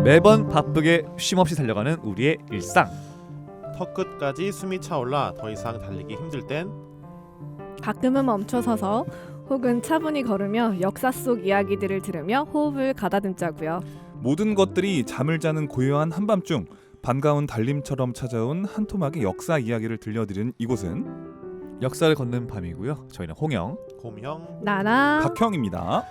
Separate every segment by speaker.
Speaker 1: 매번 바쁘게 쉼없이 달려가는 우리의 일상.
Speaker 2: 턱끝까지 숨이 차올라 더 이상 달리기 힘들 땐
Speaker 3: 가끔은 멈춰서서 혹은 차분히 걸으며 역사 속 이야기들을 들으며 호흡을 가다듬자고요.
Speaker 4: 모든 것들이 잠을 자는 고요한 한밤중 반가운 달림처럼 찾아온 한 토막의 역사 이야기를 들려드리는 이곳은
Speaker 1: 역사를 걷는 밤이고요. 저희는 홍영,
Speaker 2: 곰형
Speaker 3: 나나.
Speaker 4: 박형입니다.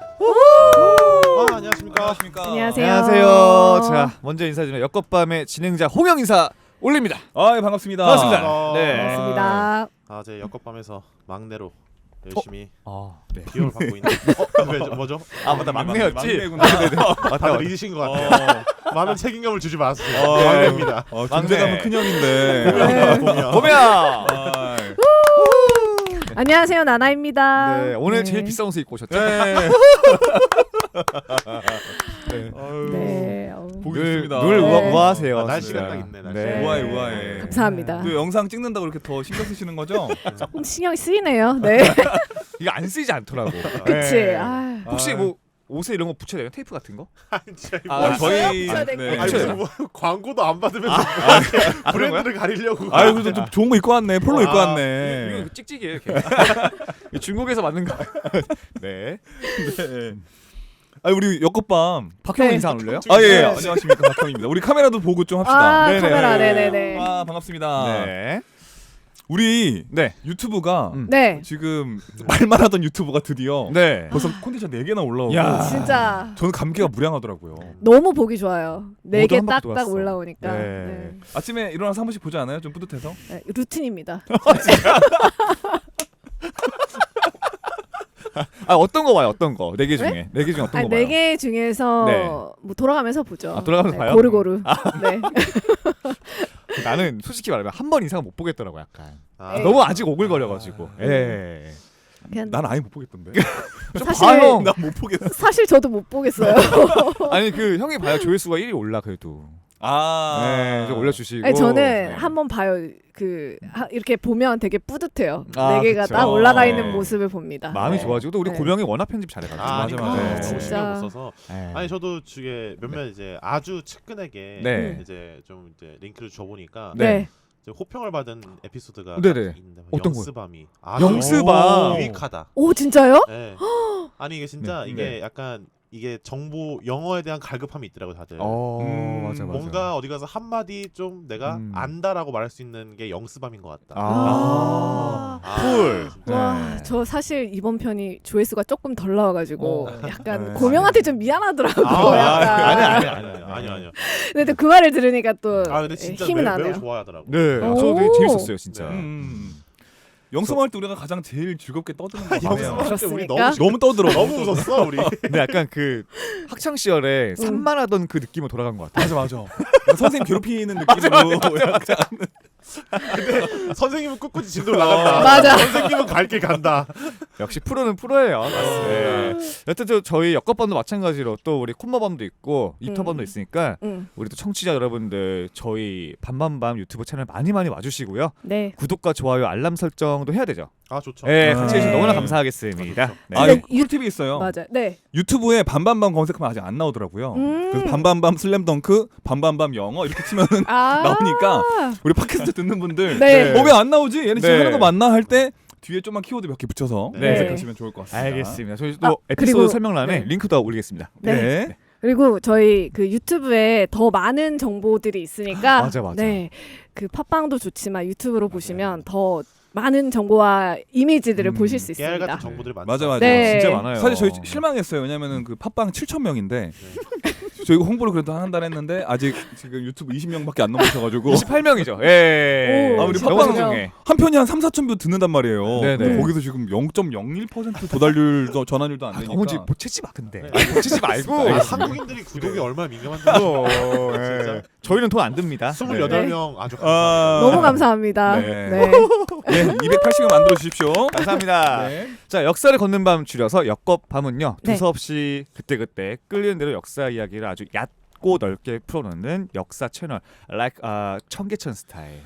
Speaker 2: 안녕하십니까.
Speaker 3: 안녕하세요.
Speaker 1: 안녕하세요. 자, 먼저 인사드리면 역것밤의 진행자 홍영 인사 올립니다.
Speaker 4: 아, 예, 반갑습니다.
Speaker 1: 반갑습니다. 네.
Speaker 3: 반갑습니다.
Speaker 2: 제 역겁밤에서 막내로 열심히
Speaker 1: 네.
Speaker 2: 기여를 받고 있는 뭐죠?
Speaker 1: 맞다, 막내였지.
Speaker 4: 막내구나.
Speaker 2: 다들 잊으신 것 같아요. 많은 책임감을 주지 마세요. 막내입니다.
Speaker 4: 존재감은 큰형인데.
Speaker 3: 네.
Speaker 1: 봄이야.
Speaker 3: 안녕하세요. 나나입니다.
Speaker 1: 네, 오늘 제일 비싼 옷을 입고 오셨죠?
Speaker 4: 네.
Speaker 3: 네.
Speaker 4: 보기
Speaker 1: 늘
Speaker 4: 좋습니다.
Speaker 1: 우아하세요.
Speaker 2: 날씨가
Speaker 1: 진짜.
Speaker 2: 딱 있네. 날씨.
Speaker 1: 네.
Speaker 4: 우아해.
Speaker 3: 감사합니다.
Speaker 4: 또 영상 찍는다고 이렇게 더 신경 쓰시는 거죠?
Speaker 3: 조금 신경이 쓰이네요. 네.
Speaker 1: 이게 안 쓰이지 않더라고.
Speaker 3: 그치.
Speaker 1: 네.
Speaker 3: 아.
Speaker 1: 혹시 뭐 옷에 이런 거 붙여야 돼요? 테이프 같은 거?
Speaker 2: 진짜
Speaker 4: 저희
Speaker 3: 붙여야 될
Speaker 4: 네.
Speaker 3: 것
Speaker 2: 아니
Speaker 1: 붙여요.
Speaker 2: 무슨 뭐 광고도 안 받으면서
Speaker 1: 그런 거야?
Speaker 2: 브랜드를 가리려고.
Speaker 4: 아유, 그래도 좀 좋은 거 입고 왔네. 폴로 입고 왔네.
Speaker 1: 이거 찍찍이에요. 중국에서 만든 거. 네.
Speaker 4: 네. 아니, 우리 역겁밤.
Speaker 1: 박형
Speaker 3: 네.
Speaker 1: 인사 안 올려요?
Speaker 4: 아, 예,
Speaker 3: 네.
Speaker 4: 안녕하십니까, 박형입니다. 우리 카메라도 보고 좀 합시다.
Speaker 3: 아,
Speaker 1: 네네.
Speaker 3: 카메라. 네네네.
Speaker 4: 아, 반갑습니다.
Speaker 1: 네.
Speaker 4: 우리
Speaker 1: 네.
Speaker 4: 유튜브가
Speaker 3: 네.
Speaker 4: 지금 말만 하던 유튜브가 드디어
Speaker 1: 네.
Speaker 4: 벌써 컨디션 4개나 올라오고
Speaker 1: 야.
Speaker 3: 진짜
Speaker 4: 저는 감기가 무량하더라고요.
Speaker 3: 너무 보기 좋아요. 네 개
Speaker 1: 한 바퀴
Speaker 3: 딱딱
Speaker 1: 돌았어.
Speaker 3: 올라오니까.
Speaker 1: 네.
Speaker 3: 네.
Speaker 4: 아침에 일어나서 한 번씩 보지 않아요? 좀 뿌듯해서?
Speaker 3: 네, 루틴입니다.
Speaker 1: 어떤 거 봐요? 어떤 거? 4개 중에. 4개 중에 어떤 거 봐요?
Speaker 3: 네 개 중에서
Speaker 1: 네.
Speaker 3: 뭐 돌아가면서 보죠.
Speaker 1: 돌아가면서 봐요?
Speaker 3: 고루고루. 네.
Speaker 1: 나는 솔직히 말하면 한 번 이상은 못 보겠더라고 약간.
Speaker 2: 아,
Speaker 1: 너무 아직 오글거려가지고. 예.
Speaker 3: 그냥
Speaker 4: 난 아예 못 보겠던데.
Speaker 1: 좀
Speaker 3: 사실-
Speaker 1: 봐, 형.
Speaker 4: 난 못 보겠어.
Speaker 3: 사실 저도 못 보겠어요.
Speaker 1: 아니 그 형이 봐야 조회수가 1위 올라 그래도. 네, 좀 올려주시고.
Speaker 3: 아니, 저는
Speaker 1: 네.
Speaker 3: 한번 봐요. 이렇게 보면 되게 뿌듯해요.
Speaker 1: 아,
Speaker 3: 네 개가
Speaker 1: 그쵸.
Speaker 3: 딱 올라가
Speaker 1: 네.
Speaker 3: 있는 모습을 봅니다.
Speaker 1: 마음이
Speaker 3: 네.
Speaker 1: 좋아지고 또 우리
Speaker 3: 네.
Speaker 1: 고명이 워낙 편집 잘해가지고.
Speaker 4: 맞아, 맞아.
Speaker 2: 네.
Speaker 1: 네.
Speaker 2: 너무
Speaker 3: 진짜.
Speaker 2: 신경 못 써서.
Speaker 1: 네.
Speaker 2: 아니 저도 주에 몇몇 이제 아주 측근에게
Speaker 1: 네.
Speaker 2: 이제 좀 이제 링크를 줘보니까
Speaker 3: 네.
Speaker 2: 이제 호평을 받은 에피소드가
Speaker 1: 네네.
Speaker 2: 있는데
Speaker 1: 어떤
Speaker 2: 영스밤이
Speaker 1: 영스밤.
Speaker 2: 유익하다.
Speaker 3: 오 진짜요?
Speaker 2: 네. 아니 이게 진짜
Speaker 1: 네.
Speaker 2: 이게
Speaker 1: 네.
Speaker 2: 약간 이게 정보 영어에 대한 갈급함이 있더라고요 다들.
Speaker 1: 맞아.
Speaker 2: 뭔가 어디 가서 한 마디 좀 내가 안다라고 말할 수 있는 게 영스밤인 것 같다.
Speaker 1: 쿨.
Speaker 2: 진짜.
Speaker 3: 와,
Speaker 1: 네.
Speaker 3: 저 사실 이번 편이 조회수가 조금 덜 나와가지고 약간
Speaker 4: 네.
Speaker 3: 고명한테 좀 미안하더라고.
Speaker 2: 아니야.
Speaker 3: 근데 또 그 말을 들으니까 또
Speaker 2: 근데 진짜
Speaker 3: 힘이
Speaker 2: 매우
Speaker 3: 나네요.
Speaker 2: 좋아하더라고.
Speaker 1: 네.
Speaker 3: 오.
Speaker 1: 저도 되게 재밌었어요 진짜.
Speaker 4: 영성할 때 우리가 가장 제일 즐겁게 떠드는 거 같아요.
Speaker 2: 영스밤 때 우리
Speaker 3: 그렇습니까?
Speaker 4: 너무 떠들어.
Speaker 2: 너무 웃었어 우리.
Speaker 1: 근데 약간 그 학창 시절에 산만하던 그 느낌으로 돌아간 것 같아.
Speaker 4: 맞아. 선생님 괴롭히는 느낌으로 약간
Speaker 2: 선생님은 꿋꿋이 진도를 나간다.
Speaker 3: 맞아.
Speaker 2: 선생님은 갈 길 간다.
Speaker 1: 역시 프로는 프로예요. 네. 여튼 저희 역것밤도 마찬가지로 또 우리 콤마밤도 있고 입터밤도 있으니까 우리 또 청취자 여러분들 저희 밤밤밤 유튜브 채널 많이 와주시고요.
Speaker 3: 네.
Speaker 1: 구독과 좋아요, 알람 설정도 해야 되죠.
Speaker 2: 좋죠.
Speaker 1: 네, 같이 해주시면
Speaker 3: 네.
Speaker 1: 너무나 감사하겠습니다. 네.
Speaker 4: 아,
Speaker 3: 네.
Speaker 4: 꿀팁이 있어요.
Speaker 3: 맞아. 네.
Speaker 4: 유튜브에 밤밤밤 검색하면 아직 안 나오더라고요. 그래서 밤밤밤 슬램덩크, 밤밤밤 영어 이렇게 치면 나오니까 우리 팟캐스트 듣는 분들
Speaker 3: 네.
Speaker 4: 왜 안 나오지? 얘네 지금
Speaker 1: 네.
Speaker 4: 하는 거 맞나 할 때 뒤에 좀만 키워드 몇 개 붙여서
Speaker 2: 네.
Speaker 4: 검색하시면 좋을 것 같습니다.
Speaker 1: 알겠습니다. 저희 또 에피소드
Speaker 3: 그리고-
Speaker 1: 설명란에
Speaker 3: 네.
Speaker 1: 링크도 올리겠습니다.
Speaker 3: 네. 그리고 저희 그 유튜브에 더 많은 정보들이 있으니까
Speaker 1: 맞아.
Speaker 3: 네. 그 팟빵도 좋지만 유튜브로 보시면 더 많은 정보와 이미지들을 보실 수
Speaker 2: 깨알
Speaker 3: 있습니다.
Speaker 2: 같은 정보들이 많죠.
Speaker 4: 맞아.
Speaker 3: 네.
Speaker 1: 진짜 많아요.
Speaker 4: 사실 저희 실망했어요. 왜냐면은 그 팟빵 7,000명인데 저희가 홍보를 그래도 한 달 했는데 아직 지금 유튜브 20명밖에 안 넘으셔가지고
Speaker 1: 28명이죠. 예.
Speaker 3: 오,
Speaker 4: 우리
Speaker 1: 너무
Speaker 4: 팟빵
Speaker 1: 소중해.
Speaker 4: 한 편이 한 3-4천 뷰 듣는단 말이에요.
Speaker 1: 네네.
Speaker 4: 근데 거기서 지금 0.01% 도달률도 전환율도 안 되니까.
Speaker 1: 너무 못 치지 마 근데.
Speaker 2: 네.
Speaker 1: 못 치지 말고.
Speaker 2: 한국인들이 구독에 얼마나 민감한지
Speaker 1: 예. 저희는 돈 안 듭니다.
Speaker 2: 28명 아주
Speaker 3: 너무 감사합니다.
Speaker 4: 네.
Speaker 3: 네.
Speaker 4: 예, 280명 만들어 주십시오.
Speaker 1: 감사합니다.
Speaker 4: 네.
Speaker 1: 자, 역사를 걷는 밤 줄여서 역겁밤은요.
Speaker 3: 네.
Speaker 1: 두서없이 그때그때 끌리는 대로 역사 이야기를 아주 얕고 넓게 풀어놓는 역사 채널 청계천 스타일.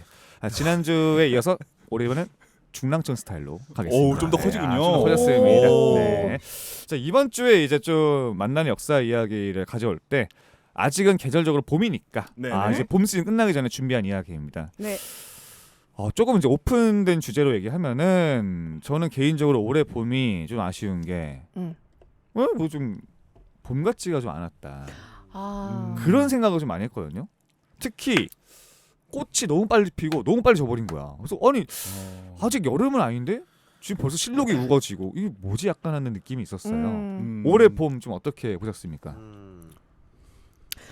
Speaker 1: 지난주에 이어서 올해는 중랑천 스타일로 가겠습니다.
Speaker 4: 오, 좀더 커지군요.
Speaker 1: 좀 더 커졌습니다.
Speaker 3: 오.
Speaker 1: 네. 자, 이번 주에 이제 좀 만나는 역사 이야기를 가져올 때 아직은 계절적으로 봄이니까
Speaker 4: 네네.
Speaker 1: 이제 봄 시즌 끝나기 전에 준비한 이야기입니다.
Speaker 3: 네.
Speaker 1: 조금 이제 오픈된 주제로 얘기하면은 저는 개인적으로 올해 봄이 좀 아쉬운 게 뭐 좀 봄 같지가 좀 않았다. 그런 생각을 좀 많이 했거든요. 특히 꽃이 너무 빨리 피고 너무 빨리 져버린 거야. 그래서 아니 아직 여름은 아닌데 지금 벌써 실록이 우거지고 이게 뭐지 약간 하는 느낌이 있었어요. 올해 봄 좀 어떻게 보셨습니까?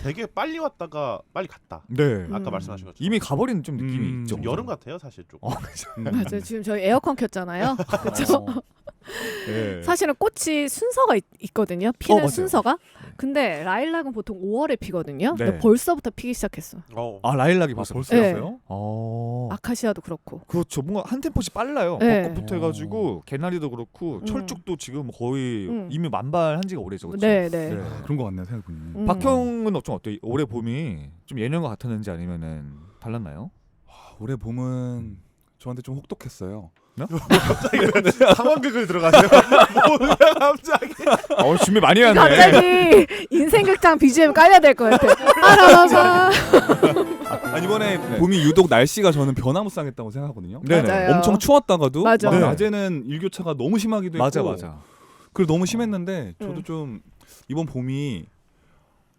Speaker 2: 되게 빨리 왔다가 빨리 갔다.
Speaker 1: 네.
Speaker 2: 아까 말씀하신 것처럼.
Speaker 1: 이미 가버린 좀 느낌이 있죠.
Speaker 2: 좀 여름 같아요, 사실 좀.
Speaker 3: 맞아요. 지금 저희 에어컨 켰잖아요. 그렇죠.
Speaker 1: 네.
Speaker 3: 사실은 꽃이 순서가 있거든요. 피는
Speaker 1: 맞아요.
Speaker 3: 순서가. 근데 라일락은 보통 5월에 피거든요.
Speaker 1: 네.
Speaker 3: 근데 벌써부터 피기 시작했어.
Speaker 1: 라일락이
Speaker 4: 아,
Speaker 1: 벌써
Speaker 4: 벌써였어요?
Speaker 3: 아카시아도 그렇고.
Speaker 1: 그렇죠. 뭔가 한 템포씩 빨라요.
Speaker 3: 네.
Speaker 1: 벚꽃부터 해가지고 개나리도 그렇고 철쭉도 지금 거의
Speaker 3: 음.
Speaker 1: 이미 만발한 지가 오래죠. 그렇죠?
Speaker 3: 네, 네.
Speaker 4: 그런 것 같네요 생각해보니.
Speaker 1: 박형은 좀 어때요? 올해 봄이 좀 예년과 같았는지 아니면은 달랐나요?
Speaker 4: 올해 봄은 저한테 좀 혹독했어요.
Speaker 2: 갑자기 상황극을 들어가세요. 뭐야 갑자기.
Speaker 1: 준비 많이 하네.
Speaker 3: 갑자기 인생극장 BGM 깔려야 될 것 같아. 알아봐.
Speaker 4: 이번에
Speaker 1: 네.
Speaker 4: 봄이 유독 날씨가 저는 변화무쌍했다고 생각하거든요.
Speaker 1: 네네.
Speaker 3: 맞아요.
Speaker 4: 엄청 추웠다가도
Speaker 3: 맞아.
Speaker 4: 막
Speaker 1: 네.
Speaker 4: 낮에는 일교차가 너무 심하기도
Speaker 1: 맞아
Speaker 4: 했고
Speaker 1: 맞아.
Speaker 4: 그리고 너무 심했는데 저도 좀 이번 봄이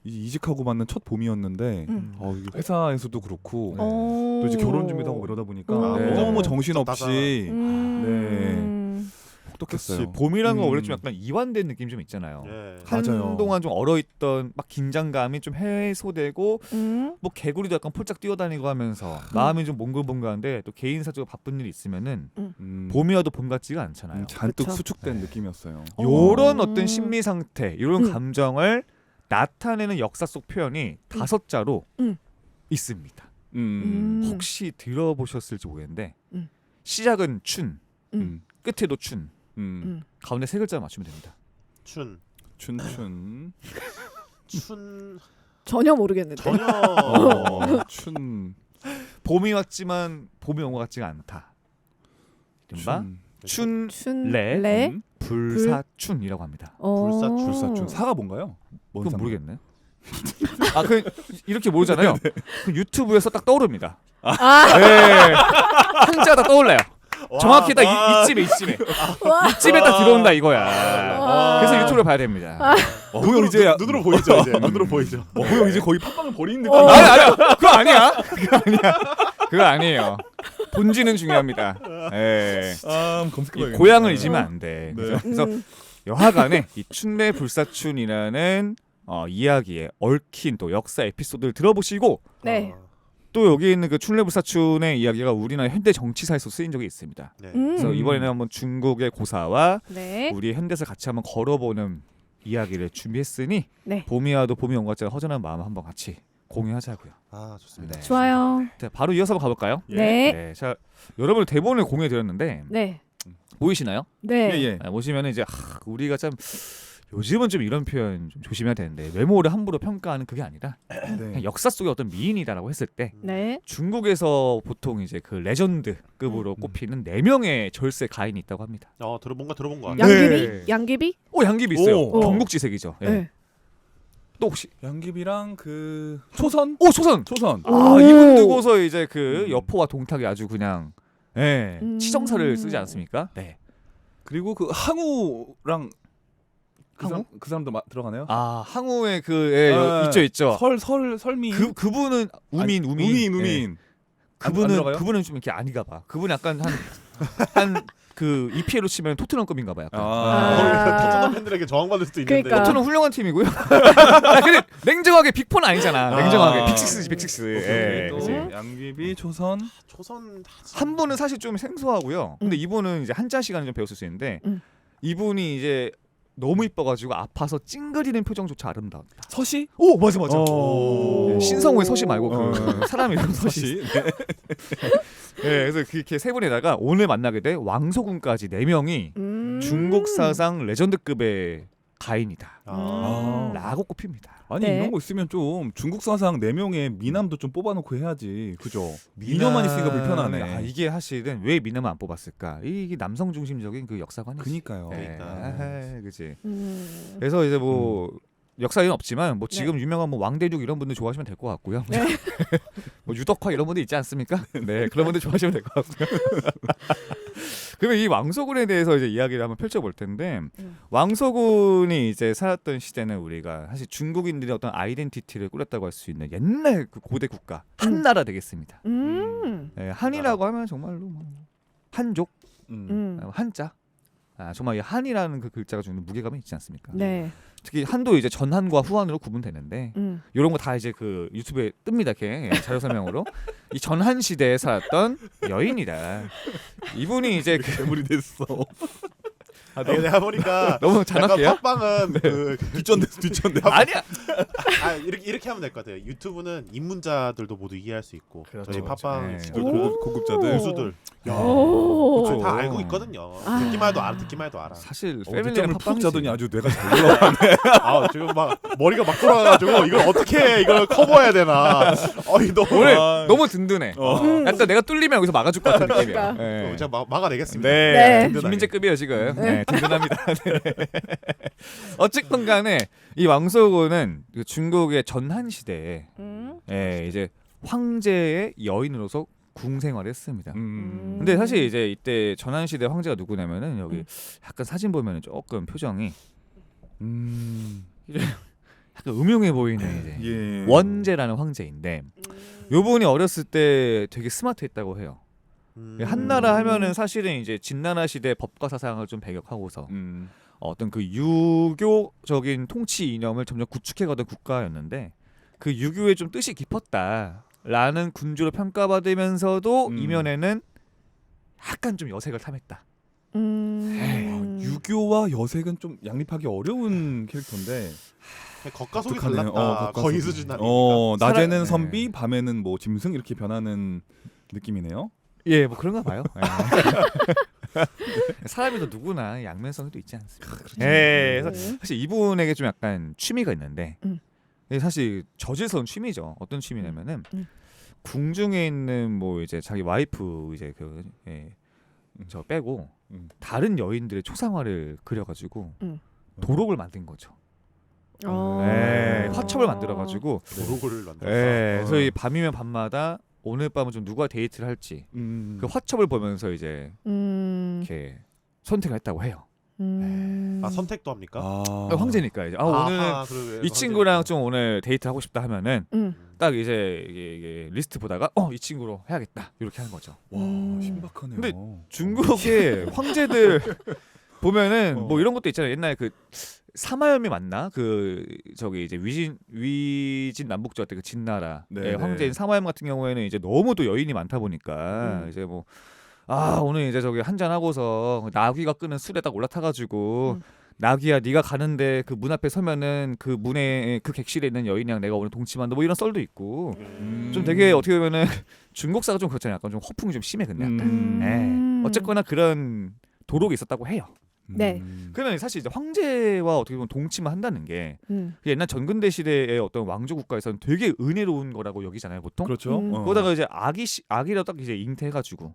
Speaker 4: 이직하고 맞는 첫 봄이었는데 이게 회사에서도 그렇고 또 이제 결혼 준비도 하고 이러다 보니까
Speaker 1: 네.
Speaker 4: 너무 정신없이
Speaker 1: 그치.
Speaker 4: 혹독했어요.
Speaker 1: 봄이라는 건 원래 좀 약간 이완된 느낌 좀 있잖아요.
Speaker 2: 예.
Speaker 4: 맞아요.
Speaker 1: 한동안 좀 얼어있던 막 긴장감이 좀 해소되고 뭐 개구리도 약간 폴짝 뛰어다니고 하면서 마음이 좀 몽글몽글한데 또 개인사적으로 바쁜 일이 있으면은 봄이 와도 봄 같지가 않잖아요.
Speaker 4: 잔뜩
Speaker 3: 그쵸.
Speaker 4: 수축된 느낌이었어요.
Speaker 1: 요런 어떤 심리 상태, 이런 감정을 나타내는 역사 속 표현이 5자로 있습니다. 혹시 들어보셨을지 모르겠는데 시작은 춘, 끝에도 춘, 가운데 3글자 맞추면 됩니다.
Speaker 2: 춘.
Speaker 3: 전혀 모르겠는데.
Speaker 2: 전혀.
Speaker 4: 춘.
Speaker 1: 봄이 왔지만 봄이 온 것 같지가 않다. 이른바 춘래
Speaker 3: 춘래
Speaker 1: 불사춘이라고 합니다.
Speaker 4: 불사춘. 사가 뭔가요?
Speaker 1: 그건 모르겠네. 이렇게 모르잖아요. 그럼 유튜브에서 딱 떠오릅니다. 네. 한자가 딱 떠올라요. 정확히 딱 이쯤에 딱 들어온다 이거야. 그래서 유튜브를 봐야 됩니다.
Speaker 4: 호영 이제
Speaker 2: 눈으로 보이죠 이제. 눈으로 보이죠.
Speaker 4: 호영 이제 거의 팟빵을 버리는 느낌.
Speaker 1: 아니야. 그거 아니에요. 본질은 중요합니다. 예.
Speaker 4: 검색해봐야겠네.
Speaker 1: 고향을 잊으면 안 돼.
Speaker 4: 네.
Speaker 1: 그래서 여하간에 이 춘래 불사춘이라는 이야기에 얽힌 또 역사 에피소드를 들어보시고
Speaker 3: 네.
Speaker 1: 또 여기 있는 그 춘래 불사춘의 이야기가 우리나라 현대 정치사에서 쓰인 적이 있습니다.
Speaker 2: 네.
Speaker 1: 그래서 이번에는 한번 중국의 고사와
Speaker 3: 네.
Speaker 1: 우리 현대사를 같이 한번 걸어보는 이야기를 준비했으니
Speaker 3: 네.
Speaker 1: 봄이 와도 봄이 온 것 같지 않은 허전한 마음 한번 같이 공유하자고요.
Speaker 2: 좋습니다.
Speaker 1: 네.
Speaker 3: 좋아요.
Speaker 1: 자, 바로 이어서 한번 가볼까요?
Speaker 3: 네.
Speaker 1: 자, 여러분 대본을 공유해 드렸는데
Speaker 3: 네.
Speaker 1: 보이시나요?
Speaker 3: 네.
Speaker 4: 예.
Speaker 1: 보시면 이제 우리가 참 요즘은 좀 이런 표현 좀 조심해야 되는데 외모를 함부로 평가하는 그게 아니라 그냥 역사 속의 어떤 미인이다라고 했을 때
Speaker 3: 네.
Speaker 1: 중국에서 보통 이제 그 레전드급으로 꼽히는 4명의 절세 가인이 있다고 합니다.
Speaker 2: 뭔가 들어본 것 같아요.
Speaker 3: 양귀비?
Speaker 1: 네.
Speaker 3: 양귀비?
Speaker 1: 양귀비 있어요.
Speaker 4: 오.
Speaker 1: 경국지색이죠. 예.
Speaker 3: 네.
Speaker 1: 또 혹시
Speaker 4: 양귀비랑 그 초선?
Speaker 1: 초선.
Speaker 3: 오.
Speaker 1: 이분 두고서 이제 그 여포와 동탁이 아주 그냥 치정사를 쓰지 않습니까? 네.
Speaker 4: 그리고 그 항우랑
Speaker 1: 항우?
Speaker 4: 그 사람도 들어가나요?
Speaker 1: 항우의 있죠.
Speaker 4: 설미.
Speaker 1: 그분은 우민. 예.
Speaker 4: 안
Speaker 1: 그분은
Speaker 4: 들어가요?
Speaker 1: 좀 이렇게 아닌가 봐. 그분은 약간 한 그 EPL로 치면 토트넘급인가 봐. 약간.
Speaker 2: 토트넘 팬들에게 저항받을 수도 있는데.
Speaker 3: 그러니까.
Speaker 1: 토트넘 훌륭한 팀이고요. 근데 냉정하게 빅4는 아니잖아. 냉정하게 빅6지 빅6. 예.
Speaker 4: 또
Speaker 1: 그치.
Speaker 4: 양귀비, 초선.
Speaker 1: 한 분은 사실 좀 생소하고요. 근데 이분은 이제 한자 시간을 좀 배웠을 수 있는데 이분이 이제 너무 이뻐가지고 아파서 찡그리는 표정조차 아름다웠다.
Speaker 4: 서시?
Speaker 1: 오 맞아.
Speaker 4: 오.
Speaker 1: 신성우의 서시 말고 그 사람 이름 서시. 네, 그래서 그렇게 세 분에다가 오늘 만나게 될 왕소군까지 4명이 중국 사상 레전드급의 가인이다. 라고 꼽힙니다.
Speaker 4: 아니
Speaker 3: 네.
Speaker 4: 이런 거 있으면 좀 중국 사상 4명의 미남도 좀 뽑아놓고 해야지. 그죠? 미녀만 있으니까 불편하네.
Speaker 1: 이게 사실은 왜 미남을 안 뽑았을까? 이게 남성 중심적인 그 역사관이.
Speaker 4: 그니까요.
Speaker 1: 네.
Speaker 2: 그러니까.
Speaker 1: 그렇지. 그래서 이제 뭐 역사에는 없지만 뭐
Speaker 3: 네.
Speaker 1: 지금 유명한 뭐 왕대륙 이런 분들 좋아하시면 될 것 같고요.
Speaker 3: 네.
Speaker 1: 뭐 유덕화 이런 분들 있지 않습니까? 네, 그런 분들 좋아하시면 될 것 같고요. 그러면 이 왕소군에 대해서 이제 이야기를 한번 펼쳐볼 텐데 왕소군이 이제 살았던 시대는 우리가 사실 중국인들이 어떤 아이덴티티를 꾸렸다고 할 수 있는 옛날 그 고대 국가 한나라 되겠습니다. 네, 한이라고 하면 정말로 뭐 한족, 한자. 정말 이 한이라는 그 글자가 주는 무게감이 있지 않습니까?
Speaker 3: 네.
Speaker 1: 특히 한도 이제 전한과 후한으로 구분되는데 이런 거 다 이제 그 유튜브에 뜹니다. 이렇게 자료 설명으로 이 전한 시대에 살았던 여인이다. 이분이 이제 그
Speaker 4: 괴물이 됐어.
Speaker 2: 내가 보니까
Speaker 1: 너무
Speaker 2: 약간
Speaker 1: 잔악해요?
Speaker 2: 팟빵은
Speaker 4: 뒷전대.
Speaker 1: 아니야.
Speaker 2: 이렇게 하면 될 것 같아요. 유튜브는 입문자들도 모두 이해할 수 있고
Speaker 1: 그렇죠,
Speaker 2: 저희
Speaker 1: 그렇죠.
Speaker 2: 팟빵
Speaker 1: 네.
Speaker 4: 고급자들.
Speaker 2: 고수들
Speaker 3: 오.
Speaker 4: 그렇죠.
Speaker 2: 다 알고 있거든요.
Speaker 3: 아.
Speaker 2: 듣기만 해도 알아. 듣기만 해도 알아.
Speaker 1: 사실
Speaker 4: 패밀리를
Speaker 1: 패밀리는
Speaker 4: 푹
Speaker 1: 팟빵이지.
Speaker 4: 자더니 아주 뇌가 잘 올라가네.
Speaker 2: 아 지금 막 머리가 막 돌아가가지고 이걸 어떻게 이걸 커버해야 되나. 어이 너무
Speaker 1: 오늘
Speaker 4: 아.
Speaker 1: 너무 든든해. 약간 내가 뚫리면 여기서 막아줄 것 같은 느낌이야.
Speaker 3: 그러니까.
Speaker 1: 네.
Speaker 2: 제가 막아내겠습니다.
Speaker 1: 네,
Speaker 3: 네.
Speaker 2: 든든하게.
Speaker 1: 김민재급이에요 지금. 네, 든든합니다. 네. 어쨌건간에 이 왕소군은 그 중국의 전한 시대에 이제 황제의 여인으로서 궁생활을 했습니다. 근데 사실 이제 이때 전한 시대 황제가 누구냐면은 여기 약간 사진 보면은 조금 표정이 약간 음흉해 보이는 이제
Speaker 4: 예.
Speaker 1: 원제라는 황제인데 요분이 어렸을 때 되게 스마트했다고 해요. 한나라 하면은 사실은 이제 진나라 시대 법과 사상을 좀 배격하고서 어떤 그 유교적인 통치 이념을 점점 구축해가던 국가였는데 그 유교에 좀 뜻이 깊었다라는 군주로 평가받으면서도 이면에는 약간 좀 여색을 탐했다.
Speaker 4: 유교와 여색은 좀 양립하기 어려운 캐릭터인데
Speaker 2: 겉과 속이
Speaker 4: 독특하네요.
Speaker 2: 달랐다.
Speaker 4: 겉과
Speaker 2: 거의
Speaker 4: 속이.
Speaker 2: 수준 아닙니까?
Speaker 4: 낮에는
Speaker 1: 네.
Speaker 4: 선비, 밤에는 뭐 짐승 이렇게 변하는 느낌이네요.
Speaker 1: 예, 뭐 그런가 봐요. 사람이 또 누구나 양면성이 또 있지 않습니까? 예, 그래서 사실 이분에게 좀 약간 취미가 있는데 이게 사실 저질스러운 취미죠. 어떤 취미냐면은 궁중에 있는 뭐 이제 자기 와이프 이제 저 빼고 다른 여인들의 초상화를 그려가지고 도록을 만든 거죠. 화첩을 만들어가지고
Speaker 2: 도로를 만들었다.
Speaker 1: 그래서 이 밤이면 밤마다 오늘 밤은 좀 누가 데이트를 할지 그 화첩을 보면서 이제 이렇게 선택을 했다고 해요.
Speaker 2: 아 선택도 합니까?
Speaker 1: 황제니까 이제 오늘 이 친구랑 좀 오늘 데이트 하고 싶다 하면은 딱 이제 이게 리스트 보다가 이 친구로 해야겠다 이렇게 하는 거죠.
Speaker 4: 와 신박하네요.
Speaker 1: 근데 중국의 황제들 보면은 뭐 이런 것도 있잖아요. 옛날 그 사마염이 맞나? 그 저기 이제 위진 남북조 때 그 진나라 황제인 사마염 같은 경우에는 이제 너무 또 여인이 많다 보니까 이제 뭐 오늘 이제 저기 한잔 하고서 나귀가 끄는 술에 딱 올라타가지고 나귀야 네가 가는데 그 문 앞에 서면은 그 문에 그 객실에 있는 여인이랑 내가 오늘 동침한다 뭐 이런 썰도 있고 좀 되게 어떻게 보면은 중국사가 좀 그렇잖아요. 약간 좀 허풍이 좀 심해 근데 약간. 어쨌거나 그런 도록이 있었다고 해요.
Speaker 3: 네.
Speaker 1: 그러면 사실 이제 황제와 어떻게 보면 동침을 한다는 게 옛날 전근대 시대의 어떤 왕조 국가에서는 되게 은혜로운 거라고 여기잖아요 보통.
Speaker 4: 그렇죠.
Speaker 1: 그러다가 이제 아기라 딱 이제 잉태해가지고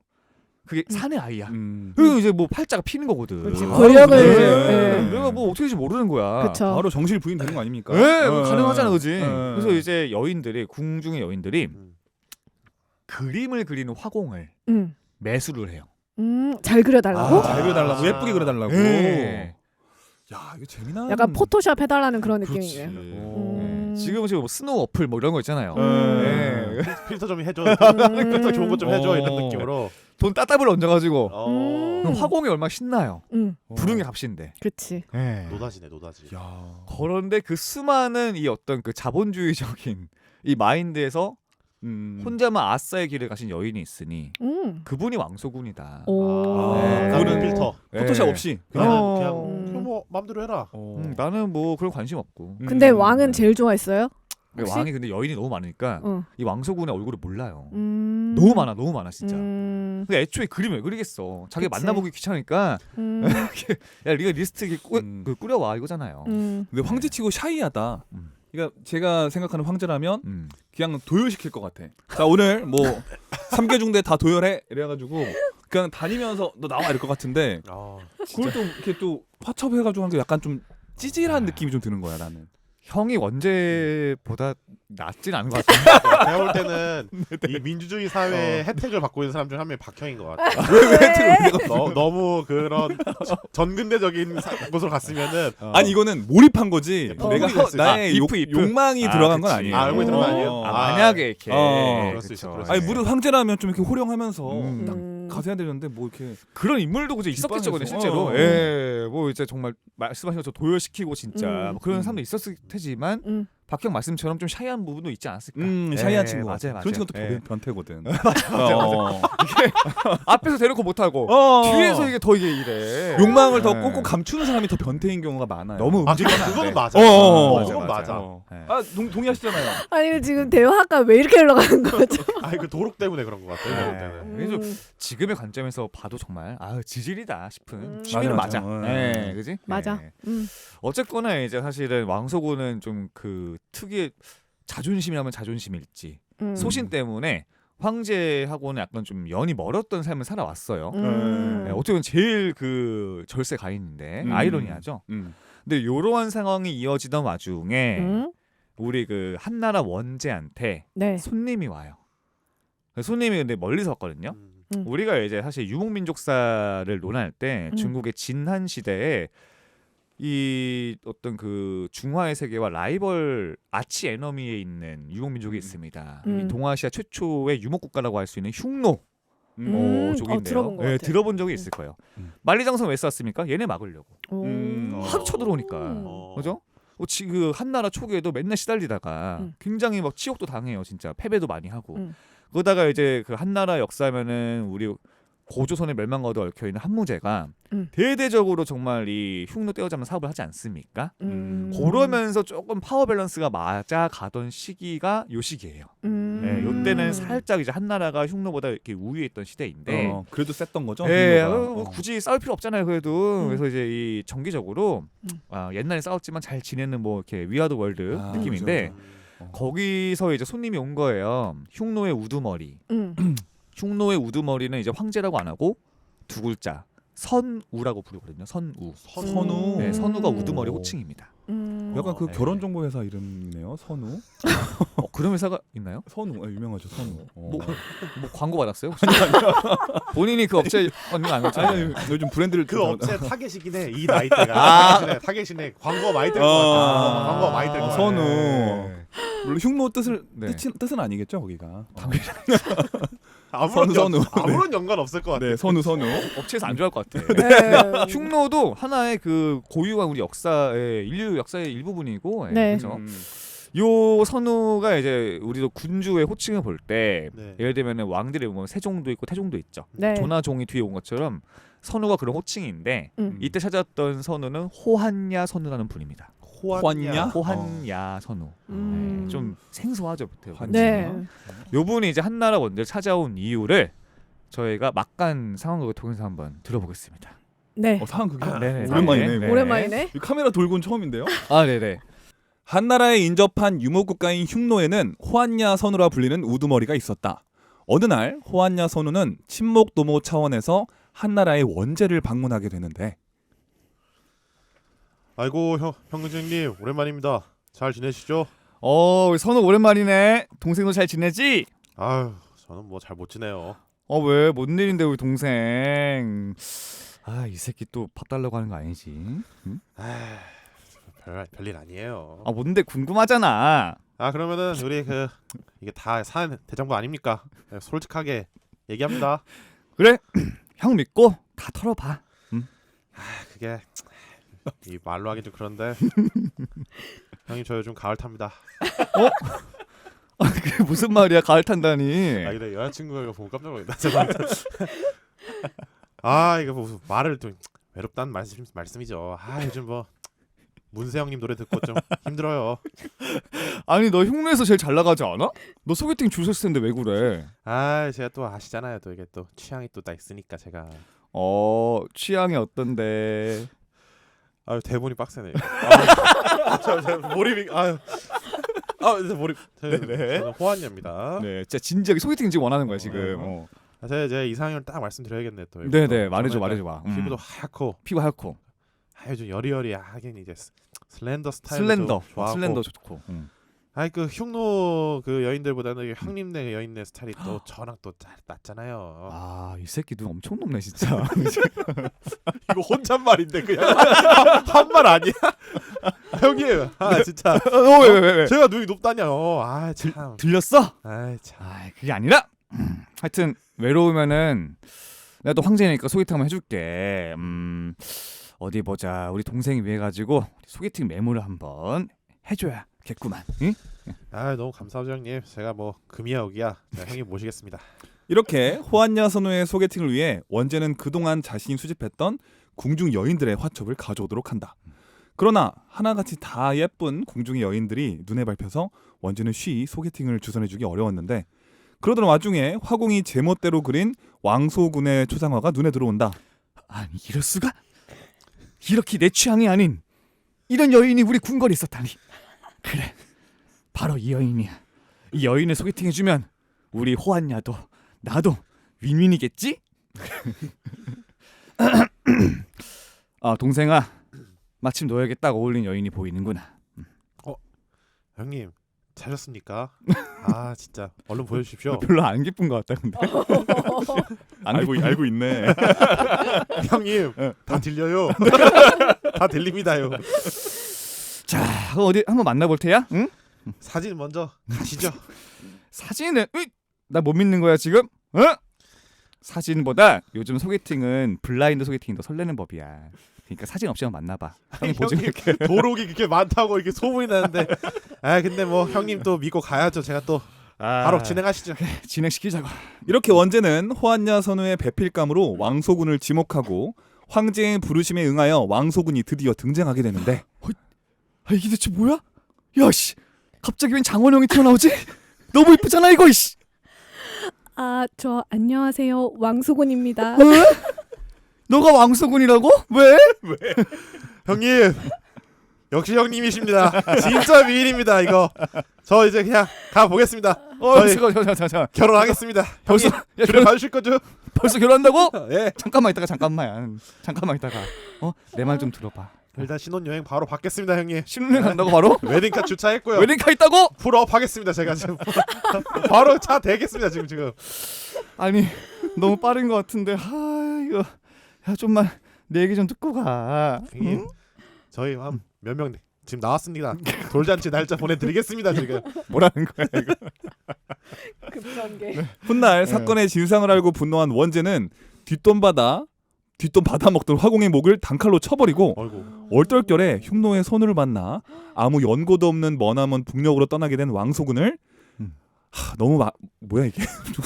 Speaker 1: 그게 사내 아이야. 그리고 이제 뭐 팔자가 피는 거거든.
Speaker 3: 그렇지. 권력을
Speaker 1: 네.
Speaker 3: 네.
Speaker 1: 내가 뭐 어떻게 될지 모르는 거야.
Speaker 3: 그쵸.
Speaker 4: 바로 정실 부인 되는 거 아닙니까?
Speaker 1: 네, 뭐 가능하잖아, 그지?
Speaker 4: 네.
Speaker 1: 그래서 이제 여인들이 궁중의 여인들이 그림을 그리는 화공을 매수를 해요.
Speaker 3: 잘 그려달라고?
Speaker 4: 잘 그려달라고 예쁘게 그려달라고.
Speaker 1: 네.
Speaker 4: 야 이거 재미난.
Speaker 3: 약간 포토샵 해달라는 그런
Speaker 1: 그렇지.
Speaker 3: 느낌이에요.
Speaker 1: 지금 뭐 스노우 어플 뭐 이런 거 있잖아요.
Speaker 2: 필터 좀 해줘. 필터 좋은 거 좀 해줘 이런
Speaker 1: 어.
Speaker 2: 느낌으로.
Speaker 1: 돈 따따블 얹어가지고
Speaker 2: 어.
Speaker 1: 화공이 얼마나 신나요. 부릉의 값인데.
Speaker 3: 그치.
Speaker 2: 노다지네 노다지.
Speaker 4: 야.
Speaker 1: 그런데 그 수많은 이 어떤 그 자본주의적인 이 마인드에서 혼자만 아싸의 길을 가신 여인이 있으니 그분이 왕소군이다.
Speaker 2: 나는
Speaker 1: 네.
Speaker 2: 필터.
Speaker 4: 포토샵 없이
Speaker 2: 그냥
Speaker 4: 그냥.
Speaker 2: 그냥 뭐 마음대로 해라.
Speaker 1: 나는 뭐 그런 관심 없고.
Speaker 3: 근데 왕은 제일 좋아했어요? 혹시?
Speaker 1: 왕이 근데 여인이 너무 많으니까
Speaker 3: 어.
Speaker 1: 이 왕소군의 얼굴을 몰라요. 너무 많아 진짜. 근데 애초에 그림을 왜 그리겠어. 자기
Speaker 3: 그치.
Speaker 1: 만나보기 귀찮으니까 야 네가 리스트 꾸려와 이거잖아요.
Speaker 4: 근데 황제치고 샤이하다. 그러니까 제가 생각하는 황제라면 그냥 도열시킬 것 같아. 자 오늘 뭐 3개중대 다 도열해 이래가지고 그냥 다니면서 너 나와 이럴 것 같은데 그걸 또 이렇게 또 화첩해가지고 하는 게 약간 좀 찌질한 느낌이 좀 드는 거야 나는.
Speaker 1: 형이 원제보다 낫진 않은 것 같아요.
Speaker 2: 제가 볼 때는 이 민주주의 사회의 혜택을 받고 있는 사람 중 한 명이 박형인 것 같아요.
Speaker 4: 왜 혜택을 우리가
Speaker 2: 너무 그런 전근대적인 곳으로 갔으면은
Speaker 4: 아니 이거는 몰입한 거지. 내가
Speaker 2: 몰입했어요.
Speaker 4: 나의
Speaker 1: if.
Speaker 4: 욕망이 들어간 건
Speaker 1: 그치.
Speaker 4: 아니에요.
Speaker 2: 알고 있는 건 아니에요?
Speaker 1: 만약에 이렇게
Speaker 2: 그럴 수 있어,
Speaker 1: 그쵸.
Speaker 2: 그럴 수
Speaker 4: 아니
Speaker 2: 있어.
Speaker 4: 무릇 황제라면 좀 이렇게 호령하면서 딱
Speaker 3: 음.
Speaker 4: 가세야 되는데 뭐 이렇게
Speaker 1: 그런 인물도 그죠 있었겠죠, 근데
Speaker 4: 뒷방에서.
Speaker 1: 실제로.
Speaker 4: 어.
Speaker 1: 예, 뭐 이제 정말 말씀하신 것처럼 도열시키고 진짜 뭐 그런 사람도 있었을 테지만 박형 말씀처럼 좀 샤이한 부분도 있지 않았을까.
Speaker 4: 샤이한
Speaker 1: 예,
Speaker 4: 친구
Speaker 1: 맞아요,
Speaker 4: 같아.
Speaker 1: 맞아요.
Speaker 4: 그런 친구도
Speaker 1: 예.
Speaker 4: 변태거든.
Speaker 1: 맞아요. 앞에서 대놓고 못하고 뒤에서 이게 더 이게 이래.
Speaker 4: 욕망을 더
Speaker 1: 예.
Speaker 4: 꽁꽁 감추는 사람이 더 변태인 경우가 많아요.
Speaker 1: 너무
Speaker 2: 아
Speaker 1: 움직이면 안 돼.
Speaker 2: 그거는 맞아. 그건 맞아.
Speaker 1: 예.
Speaker 4: 아 동의하시잖아요.
Speaker 3: 아니 지금 대화가 왜 이렇게 흘러가는 거죠?
Speaker 2: 아니 그 도록 때문에 그런 것 같아요. 도록 때문에.
Speaker 1: 그래서 지금의 관점에서 봐도 정말 지질이다 싶은
Speaker 3: 맞아,
Speaker 1: 취미는
Speaker 4: 맞아.
Speaker 1: 맞아.
Speaker 4: 예.
Speaker 1: 예, 그지?
Speaker 3: 맞아.
Speaker 1: 예.
Speaker 3: 음.
Speaker 1: 어쨌거나 이제 사실은 왕소군은 좀 그 특유의 자존심이라면 자존심일지 소신 때문에 황제하고는 약간 좀 연이 멀었던 삶을 살아왔어요. 예, 어떻게 보면 제일 그 절세 가인인데 아이러니하죠. 근데 이러한 상황이 이어지던 와중에 우리 그 한나라 원제한테
Speaker 3: 네.
Speaker 1: 손님이 와요. 손님이 근데 멀리서 왔거든요.
Speaker 3: 음.
Speaker 1: 우리가 이제 사실 유목민족사를 논할 때 중국의 진한 시대에 이 어떤 그 중화의 세계와 라이벌 아치 에너미에 있는 유목민족이 있습니다. 이 동아시아 최초의 유목국가라고 할 수 있는 흉노 족인데요.
Speaker 3: 들어본 것
Speaker 1: 예,
Speaker 3: 같아.
Speaker 1: 들어본 적이 있을 거예요. 만리장성 왜 쐈습니까? 얘네 막으려고.
Speaker 3: 오.
Speaker 1: 하도 쳐들어오니까.
Speaker 2: 어.
Speaker 1: 그죠? 그 한나라 초기에도 맨날 시달리다가 굉장히 막 치욕도 당해요. 진짜 패배도 많이 하고. 그러다가 이제 그 한나라 역사면은 우리 고조선의 멸망과도 얽혀 있는 한무제가 대대적으로 정말 이 흉노 떼어잡는 사업을 하지 않습니까? 그러면서 조금 파워 밸런스가 맞아 가던 시기가 요 시기예요. 네, 요때는 살짝 이제 한나라가 흉노보다 이렇게 우위에 있던 시대인데
Speaker 4: 그래도 셌던 거죠.
Speaker 1: 예,
Speaker 4: 흉노가.
Speaker 1: 뭐 굳이 싸울 필요 없잖아요. 그래도 그래서 이제 이 정기적으로 옛날에 싸웠지만 잘 지내는 뭐 이렇게 위아더 월드 느낌인데
Speaker 4: 그렇죠.
Speaker 1: 거기서 이제 손님이 온 거예요. 흉노의 우두머리. 흉노의 우두머리는 이제 황제라고 안 하고 두 글자 선우라고 부르거든요. 선우.
Speaker 4: 선우.
Speaker 1: 네, 선우가 우두머리
Speaker 4: 오.
Speaker 1: 호칭입니다.
Speaker 4: 약간 그
Speaker 1: 네.
Speaker 4: 결혼정보회사 이름이네요. 선우.
Speaker 1: 그런 회사가 있나요?
Speaker 4: 선우. 유명하죠. 선우.
Speaker 1: 뭐 광고 받았어요? 혹시? 본인이 그 업체 언니가 안 했죠?
Speaker 4: 아니 요즘 브랜드를
Speaker 2: 그
Speaker 4: 좀
Speaker 2: 업체 타겟이긴 해. 이 나이 때가 타겟이네. 광고 많이 뜰것 같아. 광고 많이 뜰것 같아.
Speaker 4: 선우.
Speaker 1: 네.
Speaker 4: 물론 흉노 뜻을
Speaker 1: 네.
Speaker 4: 뜻은 아니겠죠 거기가.
Speaker 2: 아무런
Speaker 4: 선우.
Speaker 2: 아무런 연관 없을 것 같아.
Speaker 4: 네, 선우.
Speaker 1: 업체에서 안 좋아할 것 같아.
Speaker 3: 네.
Speaker 1: 흉노도 하나의 그 고유한 우리 역사의 인류 역사의 일부분이고,
Speaker 3: 네.
Speaker 1: 그렇죠. 요 선우가 이제 우리도 군주의 호칭을 볼 때
Speaker 2: 네.
Speaker 1: 예를 들면은 왕들의 보면 세종도 있고 태종도 있죠.
Speaker 3: 네.
Speaker 1: 조나종이 뒤에 온 것처럼 선우가 그런 호칭인데
Speaker 3: 음.
Speaker 1: 이때 찾았던 선우는 호한야 선우라는 분입니다.
Speaker 4: 호한야?
Speaker 1: 호한야 선우.
Speaker 3: 음.
Speaker 1: 네, 좀 생소하죠, 보통.
Speaker 3: 네.
Speaker 1: 요분이 이제 한나라 원제를 찾아온 이유를 저희가 막간 상황극을 통해서 한번 들어보겠습니다.
Speaker 3: 네.
Speaker 4: 상황 그게
Speaker 1: 네네.
Speaker 4: 오랜만이네.
Speaker 1: 네.
Speaker 4: 이거.
Speaker 3: 오랜만이네.
Speaker 4: 이 카메라 돌고 온 처음인데요.
Speaker 1: 아, 네네.
Speaker 4: 한나라에 인접한 유목국가인 흉노에는 호한야 선우라 불리는 우두머리가 있었다. 어느 날 호한야 선우는 친목 도모 차원에서 한나라의 원제를 방문하게 되는데
Speaker 2: 아이고 형님 오랜만입니다. 잘 지내시죠?
Speaker 1: 우리 선우 오랜만이네. 동생도 잘 지내지?
Speaker 2: 아유 저는 뭐 잘 못 지내요.
Speaker 1: 왜? 뭔 일인데 우리 동생. 이 새끼 또 밥 달라고 하는 거 아니지? 응?
Speaker 2: 별일 아니에요.
Speaker 1: 뭔데 궁금하잖아.
Speaker 2: 그러면은 우리 이게 다 사는 대장부 아닙니까? 네, 솔직하게 얘기합니다.
Speaker 1: 그래? 형 믿고 다 털어봐.
Speaker 2: 그게 이 말로 하긴 좀 그런데 형님 저 요즘 가을 탑니다.
Speaker 1: 그게 무슨 말이야? 가을 탄다니.
Speaker 2: 근데 여자친구가 이거 보고 깜짝 놀랐다. 이거 무슨 말을 또 외롭다는 말씀이죠. 요즘 뭐 문세 형님 노래 듣고 좀 힘들어요.
Speaker 1: 아니 너 흉내에서 제일 잘 나가지 않아? 너 소개팅 줄 섰을 텐데 왜 그래?
Speaker 2: 제가 또 아시잖아요. 또 이게 또 취향이 또 다 있으니까 제가.
Speaker 1: 취향이 어떤데?
Speaker 2: 대본이 빡세네. 저 몰입이. 이제 몰입. 저는 호한야입니다.
Speaker 1: 네, 진짜 진지하게 소개팅 지금 원하는 거야 지금.
Speaker 2: 제가 이상형을 딱 말씀드려야겠네 또.
Speaker 1: 네네, 말해줘.
Speaker 2: 피부도 하얗고
Speaker 1: 피부 하얗고.
Speaker 2: 요즘 여리여리하긴 이제 슬렌더 스타일
Speaker 1: 슬렌더,
Speaker 2: 좋아하고.
Speaker 1: 슬렌더 좋고.
Speaker 2: 아이 그 흉노 그 여인들보다는 형님네 여인네 스타일이 또 저랑 또 낫잖아요.
Speaker 1: 아, 이 새끼 눈 엄청 높네 진짜.
Speaker 2: 이거 혼잣말인데 그냥 한 말 아니야? 형님, 아 진짜
Speaker 1: 왜?
Speaker 2: 제가 눈이 높다뇨. 아 참.
Speaker 1: 들렸어?
Speaker 2: 아이 참.
Speaker 1: 아, 그게 아니라. 하여튼 외로우면은 내가 또 황제니까 소개팅 한번 해줄게. 어디 보자. 우리 동생이 위해 가지고 소개팅 메모를 한번 해줘야겠구만. 응?
Speaker 2: 아 너무 감사하죠 형님. 제가 뭐 금이야 오기야. 자, 형님 모시겠습니다.
Speaker 4: 이렇게 호안야 선우의 소개팅을 위해 원재는 그동안 자신이 수집했던 궁중 여인들의 화첩을 가져오도록 한다. 그러나 하나같이 다 예쁜 궁중의 여인들이 눈에 밟혀서 원재는 쉬이 소개팅을 주선해주기 어려웠는데 그러던 와중에 화공이 제멋대로 그린 왕소군의 초상화가 눈에 들어온다.
Speaker 1: 아니 이럴 수가? 이렇게 내 취향이 아닌 이런 여인이 우리 궁궐에 있었다니. 그래, 바로 이 여인이야. 이 여인을 소개팅해주면 우리 호안야도 나도 윈윈이겠지? 아 동생아, 마침 너에게 딱 어울린 여인이 보이는구나.
Speaker 2: 형님 찾았습니까? 아 진짜 얼른 보여주십시오.
Speaker 1: 별로 안 기쁜 것 같다 근데.
Speaker 4: 알고 있네.
Speaker 2: 형님 다 들려요. 다 들립니다요.
Speaker 1: 자, 어디 한번 만나볼 테야? 응?
Speaker 2: 사진 먼저 가시죠.
Speaker 1: 사진은 나 못 믿는 거야 지금? 어? 사진보다 요즘 소개팅은 블라인드 소개팅이 더 설레는 법이야. 그러니까 사진 없이 한번 만나봐. 형이 보증
Speaker 2: 형님
Speaker 1: 이렇게.
Speaker 2: 도록이 그렇게 많다고 이렇게 소문이 나는데 아 근데 뭐 형님 또 믿고 가야죠. 제가 또 바로 진행하시죠.
Speaker 1: 진행시키자고.
Speaker 4: 이렇게 원재는 호안야 선우의 배필감으로 왕소군을 지목하고 황제의 부르심에 응하여 왕소군이 드디어 등장하게 되는데
Speaker 1: 아, 이게 대체 뭐야? 야씨, 갑자기 웬 장원영이 튀어나오지? 너무 이쁘잖아 이거. 씨.
Speaker 3: 아, 저 안녕하세요. 왕소군입니다.
Speaker 1: 너가 왕소군이라고? 왜?
Speaker 2: 형님 역시 형님이십니다. 진짜 미인입니다. 이거 저 이제 그냥 가 보겠습니다. 저희
Speaker 1: 잠깐.
Speaker 2: 결혼하겠습니다.
Speaker 1: 벌써
Speaker 2: 형님
Speaker 1: 야,
Speaker 2: 그래 봐주실 거죠?
Speaker 1: 벌써 결혼한다고?
Speaker 2: 예.
Speaker 1: 잠깐만 있다가. 내 말 좀 들어봐.
Speaker 2: 일단 신혼여행 바로 받겠습니다 형님.
Speaker 1: 신혼여행 간다고 바로?
Speaker 2: 웨딩카 주차했고요.
Speaker 1: 웨딩카 있다고?
Speaker 2: 풀업 하겠습니다 제가 지금. 바로 차 대겠습니다 지금.
Speaker 1: 아니 너무 빠른 것 같은데. 아 이거 야 좀만 내 얘기 좀 듣고 가.
Speaker 2: 형님 저희 한 몇 명 지금 나왔습니다. 돌잔치 날짜 보내드리겠습니다 지금.
Speaker 1: 뭐라는 거야 이거?
Speaker 3: 급전개.
Speaker 4: 훗날 사건의 진상을 알고 분노한 원재는 뒷돈 받아 먹던 화공의 목을 단칼로 쳐버리고
Speaker 2: 어이구.
Speaker 4: 얼떨결에 흉노의 손을 만나 아무 연고도 없는 머나먼 북녘으로 떠나게 된 왕소군을 뭐야 이게.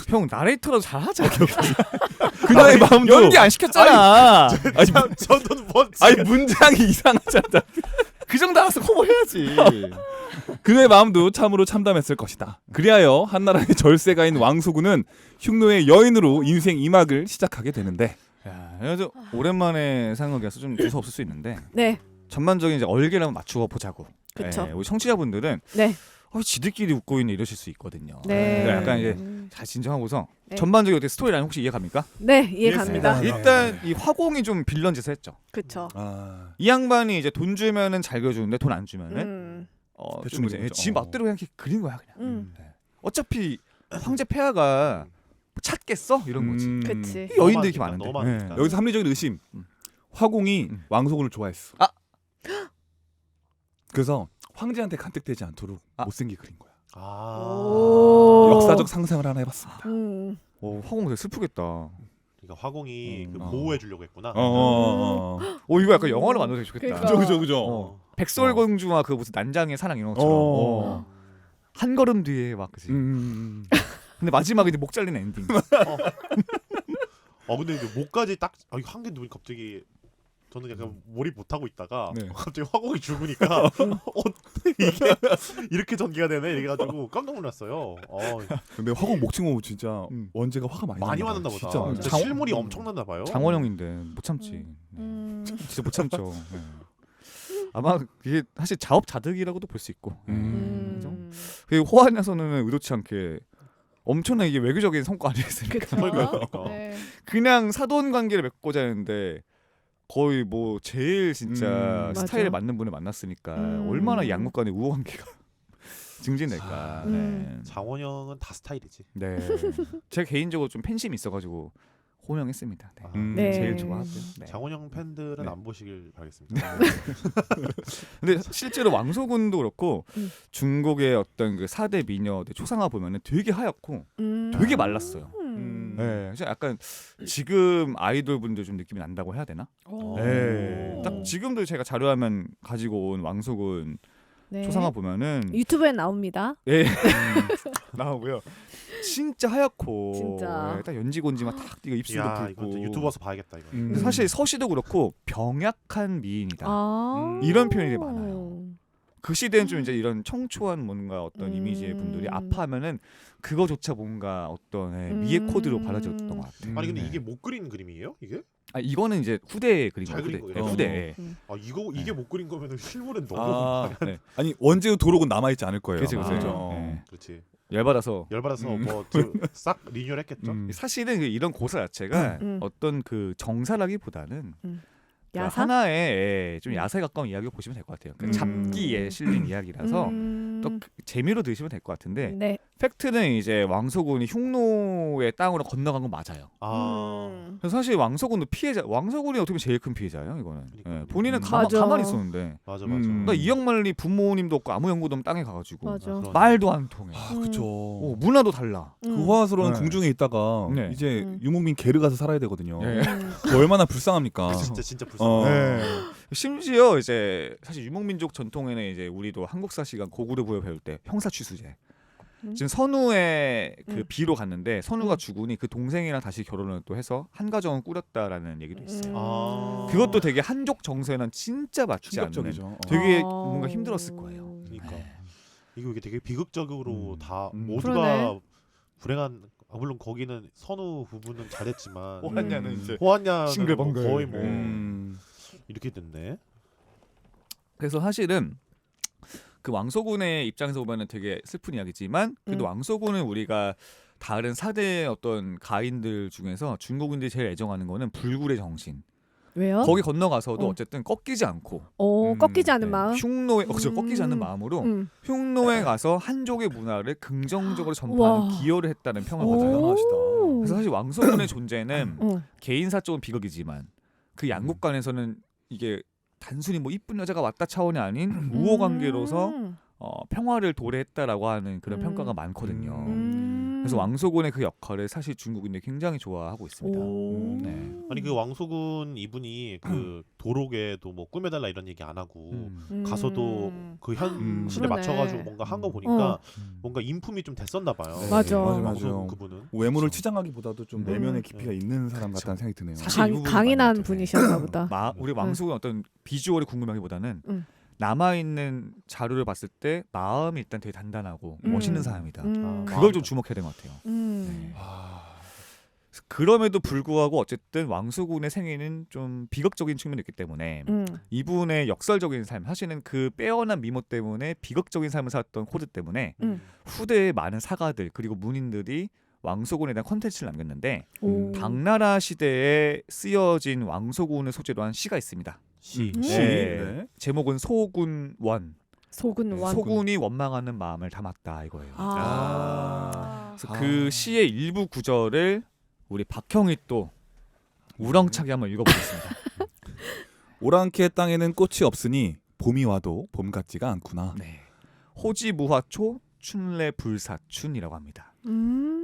Speaker 1: 형 나레이터라도 잘하자.
Speaker 4: 그녀의 마음도
Speaker 1: 연기 안 시켰잖아.
Speaker 4: 아니,
Speaker 2: 저는 뭔지.
Speaker 4: 아니 문장이 이상하잖아.
Speaker 1: 그 정도 알아서 커버해야지.
Speaker 4: 그녀의 마음도 참으로 참담했을 것이다. 그리하여 한나라의 절세가인 왕소군은 흉노의 여인으로 인생 2막을 시작하게 되는데
Speaker 1: 야, 그래서 오랜만에 상황이어서 좀 두서 없을 수 있는데
Speaker 3: 네,
Speaker 1: 전반적인 이제 얼개를 한번 맞추어 보자고.
Speaker 3: 그쵸.
Speaker 1: 우리 청취자분들은
Speaker 3: 네,
Speaker 1: 지들끼리 웃고 있네 이러실 수 있거든요.
Speaker 3: 네.
Speaker 1: 그러니까 약간 이제 잘 진정하고서
Speaker 3: 네.
Speaker 1: 전반적인 어떻게 스토리라인 혹시 이해갑니까?
Speaker 3: 네, 이해갑니다.
Speaker 1: 일단 이 화공이 좀 빌런 짓을 했죠.
Speaker 3: 그쵸.
Speaker 1: 이 양반이 이제 돈 주면은 잘 그려주는데 돈 안 주면은
Speaker 4: 대충
Speaker 1: 좀 이제
Speaker 4: 그리죠.
Speaker 1: 지 맘대로 그냥 이렇게 그린 거야 그냥.
Speaker 3: 음.
Speaker 1: 네. 어차피 황제 폐하가 뭐 찾겠어 이런 거지.
Speaker 3: 그치.
Speaker 1: 이 여인들이 이렇게 많은데.
Speaker 2: 너무 많으니까.
Speaker 1: 네.
Speaker 4: 여기서 합리적인 의심. 화공이 왕소군을 좋아했어.
Speaker 1: 아.
Speaker 4: 그래서 황제한테 간택되지 않도록 못생기게 그린 거야.
Speaker 3: 오.
Speaker 4: 역사적 상상을 하나 해봤습니다.
Speaker 1: 화공 되게 슬프겠다.
Speaker 2: 그러니까 화공이 그
Speaker 1: 어.
Speaker 2: 보호해 주려고 했구나.
Speaker 1: 이거 약간 영화로 만들어도 좋겠다.
Speaker 3: 그러니까.
Speaker 4: 그죠.
Speaker 1: 백설공주와 그 무슨 난장의 사랑 이런 것처럼 한 걸음 뒤에 막 그지. 근데 마지막에 이제 목 잘리는 엔딩.
Speaker 2: 근데 이제 목까지 딱 한개 눈이 갑자기 저는 약간 몰입 못 하고 있다가
Speaker 4: 네.
Speaker 2: 갑자기 화공이 죽으니까 이게 이렇게 전개가 되네 이래가지고 깜짝 놀랐어요.
Speaker 4: 근데 화공 목칭호 진짜 원제가 화가
Speaker 2: 많이
Speaker 4: 났나
Speaker 2: 화났나
Speaker 4: 진짜.
Speaker 2: 보다. 진짜 실물이 엄청났나 봐요.
Speaker 1: 장원영인데 못 참지. 진짜 못 참죠. 네. 아마 이게 사실 자업자득이라고도 볼 수 있고. 그 호안에서는 의도치 않게 엄청난 이게 외교적인 성과 아니겠습니까?
Speaker 3: 그쵸.
Speaker 2: 그러니까.
Speaker 3: 네.
Speaker 1: 그냥 사돈 관계를 맺고자 했는데 거의 뭐 제일 진짜
Speaker 3: 맞아.
Speaker 1: 스타일에 맞는 분을 만났으니까 얼마나 이 양국 간의 우호 관계가 증진될까. 네.
Speaker 2: 장원영은 다 스타일이지.
Speaker 1: 네. 제가 개인적으로 좀 팬심이 있어가지고 호명했습니다. 네.
Speaker 3: 네.
Speaker 1: 제일 좋아하고요. 네.
Speaker 2: 장원영 팬들은
Speaker 1: 네.
Speaker 2: 안 보시길 바라겠습니다.
Speaker 1: 근데 실제로 왕소군도 그렇고
Speaker 3: 음.
Speaker 1: 중국의 어떤 그 4대 미녀들 초상화 보면은 되게 하얗고 되게 말랐어요. 네, 그래서 약간 지금 아이돌 분들 좀 느낌이 난다고 해야 되나?
Speaker 3: 오.
Speaker 1: 네, 딱 지금도 제가 자료화면 가지고 온 왕소군
Speaker 3: 네.
Speaker 1: 초상화 보면은
Speaker 3: 유튜브에 나옵니다.
Speaker 1: 예 나오고요. 진짜 하얗고
Speaker 3: 진짜.
Speaker 1: 네, 딱 연지곤지만 탁 이거 입술도
Speaker 2: 야 이거
Speaker 1: 붉고.
Speaker 2: 유튜버서 봐야겠다 이거.
Speaker 1: 근데 사실 서시도 그렇고 병약한 미인이다.
Speaker 3: 아.
Speaker 1: 이런 표현이 많아요. 그 시대는 좀 이제 이런 청초한 뭔가 어떤 이미지의 분들이
Speaker 3: 음.
Speaker 1: 아파하면은 그거조차 뭔가 어떤 미의 코드로 발라졌던 것 같아요.
Speaker 2: 아니 근데
Speaker 1: 네.
Speaker 2: 이게 못 그린 그림이에요? 이게?
Speaker 1: 아 이거는 이제 후대 그린
Speaker 2: 잘
Speaker 1: 거예요.
Speaker 2: 그린
Speaker 1: 후대.
Speaker 2: 거예요?
Speaker 1: 후대.
Speaker 2: 아 이게 못 그린 거면은 실물은 너무
Speaker 4: 아,
Speaker 1: 네.
Speaker 4: 아니 원재 도록은 남아 있지 않을 거예요.
Speaker 1: 그치,
Speaker 4: 아마.
Speaker 1: 그치.
Speaker 4: 그죠?
Speaker 1: 네.
Speaker 2: 그렇지.
Speaker 1: 열받아서
Speaker 2: 열받아서
Speaker 4: 음.
Speaker 2: 뭐싹 리뉴얼했겠죠.
Speaker 1: 사실은 이런 고사 자체가
Speaker 3: 음.
Speaker 1: 어떤 그 정사라기보다는 그러니까
Speaker 3: 야사?
Speaker 1: 하나의 좀 야사에 가까운 이야기를 보시면 될 것 같아요. 그 잡기에 실린 이야기라서 또 그 재미로 드시면 될 것 같은데
Speaker 3: 네.
Speaker 1: 팩트는 이제 왕소군이 흉노의 땅으로 건너간 건 맞아요.
Speaker 2: 아
Speaker 1: 그래서 사실 왕서군도 피해자, 왕서군이 어떻게 보면 제일 큰 피해자예요. 이거는
Speaker 2: 그러니까.
Speaker 1: 예, 본인은
Speaker 3: 맞아.
Speaker 1: 가만히 있었는데
Speaker 2: 맞아.
Speaker 4: 음.
Speaker 1: 나 이영만리 부모님도 없고 아무 연고도 없는 땅에 가가지고
Speaker 3: 맞아.
Speaker 2: 그러네.
Speaker 1: 말도 안 통해.
Speaker 4: 아, 그쵸.
Speaker 1: 문화도 달라.
Speaker 4: 그 호화스러운
Speaker 1: 네.
Speaker 4: 궁중에 있다가
Speaker 1: 네.
Speaker 4: 이제
Speaker 3: 음.
Speaker 4: 유목민 게르 가서 살아야 되거든요.
Speaker 1: 예.
Speaker 4: 그 얼마나 불쌍합니까?
Speaker 2: 진짜 불쌍해.
Speaker 4: 어.
Speaker 1: 네. 심지어 이제 사실 유목민족 전통에는 이제 우리도 한국사 시간 고구려 부여 배울 때 형사 취수제. 지금 선우의 그 비로 갔는데 선우가 죽으니 그 동생이랑 다시 결혼을 또 해서 한 가정을 꾸렸다라는 얘기도 있어요.
Speaker 2: 아.
Speaker 1: 그것도 되게 한족 정서에는 진짜 맞지 않는.
Speaker 4: 충격적이죠.
Speaker 1: 되게
Speaker 3: 아.
Speaker 1: 뭔가 힘들었을 거예요.
Speaker 2: 그러니까
Speaker 1: 네.
Speaker 2: 이게 되게 비극적으로
Speaker 1: 음.
Speaker 2: 다
Speaker 4: 음.
Speaker 2: 모두가
Speaker 3: 그러네.
Speaker 2: 불행한. 물론 거기는 선우 부부는 잘했지만
Speaker 1: 호환야는
Speaker 4: 음.
Speaker 1: 이제
Speaker 2: 호환야는
Speaker 1: 싱글벙글.
Speaker 2: 뭐 거의 뭐
Speaker 4: 음.
Speaker 2: 이렇게 됐네.
Speaker 1: 그래서 사실은 그 왕소군의 입장에서 보면은 되게 슬픈 이야기지만 그래도 왕소군은 우리가 다른 4대 어떤 가인들 중에서 중국인들이 제일 애정하는 거는 불굴의 정신.
Speaker 3: 왜요?
Speaker 1: 거기 건너가서도
Speaker 3: 어.
Speaker 1: 어쨌든 꺾이지 않고
Speaker 3: 꺾이지 않는
Speaker 1: 네,
Speaker 3: 마음.
Speaker 1: 흉노에 꺾이지 않는 마음으로 흉노에 가서 한족의 문화를 긍정적으로 전파하는
Speaker 3: 와.
Speaker 1: 기여를 했다는 평을
Speaker 3: 오.
Speaker 1: 받아요.
Speaker 4: 대단하시다.
Speaker 1: 그래서 사실 왕소군의 존재는
Speaker 3: 어.
Speaker 1: 개인사 쪽은 비극이지만 그 양국 간에서는 이게 단순히 뭐 이쁜 여자가 왔다 차원이 아닌 우호 관계로서 평화를 도래했다라고 하는 그런 평가가 많거든요. 그래서 왕소군의 그 역할을 사실 중국인들이 굉장히 좋아하고 있습니다.
Speaker 3: 오.
Speaker 1: 네.
Speaker 2: 아니 그 왕소군 이분이 그 도록에도 뭐 꾸며달라 이런 얘기 안 하고 가서도 그 현실에
Speaker 3: 그러네.
Speaker 2: 맞춰가지고 뭔가 한 거 보니까
Speaker 3: 어.
Speaker 2: 뭔가 인품이 좀 됐었나 봐요.
Speaker 1: 네.
Speaker 3: 맞아.
Speaker 4: 맞아,
Speaker 2: 왕소군
Speaker 4: 맞아.
Speaker 2: 그분은
Speaker 4: 외모를
Speaker 2: 그쵸.
Speaker 4: 치장하기보다도 좀 내면의 깊이가 있는 사람 같다는 생각이 드네요.
Speaker 1: 사실 이 부분이
Speaker 3: 강인한
Speaker 1: 많이
Speaker 3: 분이셨나 보다.
Speaker 1: 우리 왕소군 어떤 비주얼이 궁금하기보다는 남아 있는 자료를 봤을 때 마음이 일단 되게 단단하고 멋있는 사람이다. 그걸 좀 주목해야 되는 것 같아요. 네. 그럼에도 불구하고 어쨌든 왕소군의 생애는 좀 비극적인 측면이 있기 때문에 이분의 역설적인 삶, 사실은 그 빼어난 미모 때문에 비극적인 삶을 살았던 코드 때문에 후대의 많은 사가들 그리고 문인들이 왕소군에 대한 컨텐츠를 남겼는데 당나라 시대에 쓰여진 왕소군을 소재로 한 시가 있습니다.
Speaker 2: 시.
Speaker 1: 네.
Speaker 4: 네.
Speaker 1: 제목은 소군원.
Speaker 3: 소군원.
Speaker 1: 소군이 원망하는 마음을 담았다 이거예요.
Speaker 3: 아.
Speaker 1: 그래서 그 시의 일부 구절을 우리 박형이 또 우렁차게 한번 읽어보겠습니다.
Speaker 4: 오랑캐 땅에는 꽃이 없으니 봄이 와도 봄 같지가 않구나.
Speaker 1: 네. 호지무화초 춘래 불사춘이라고 합니다.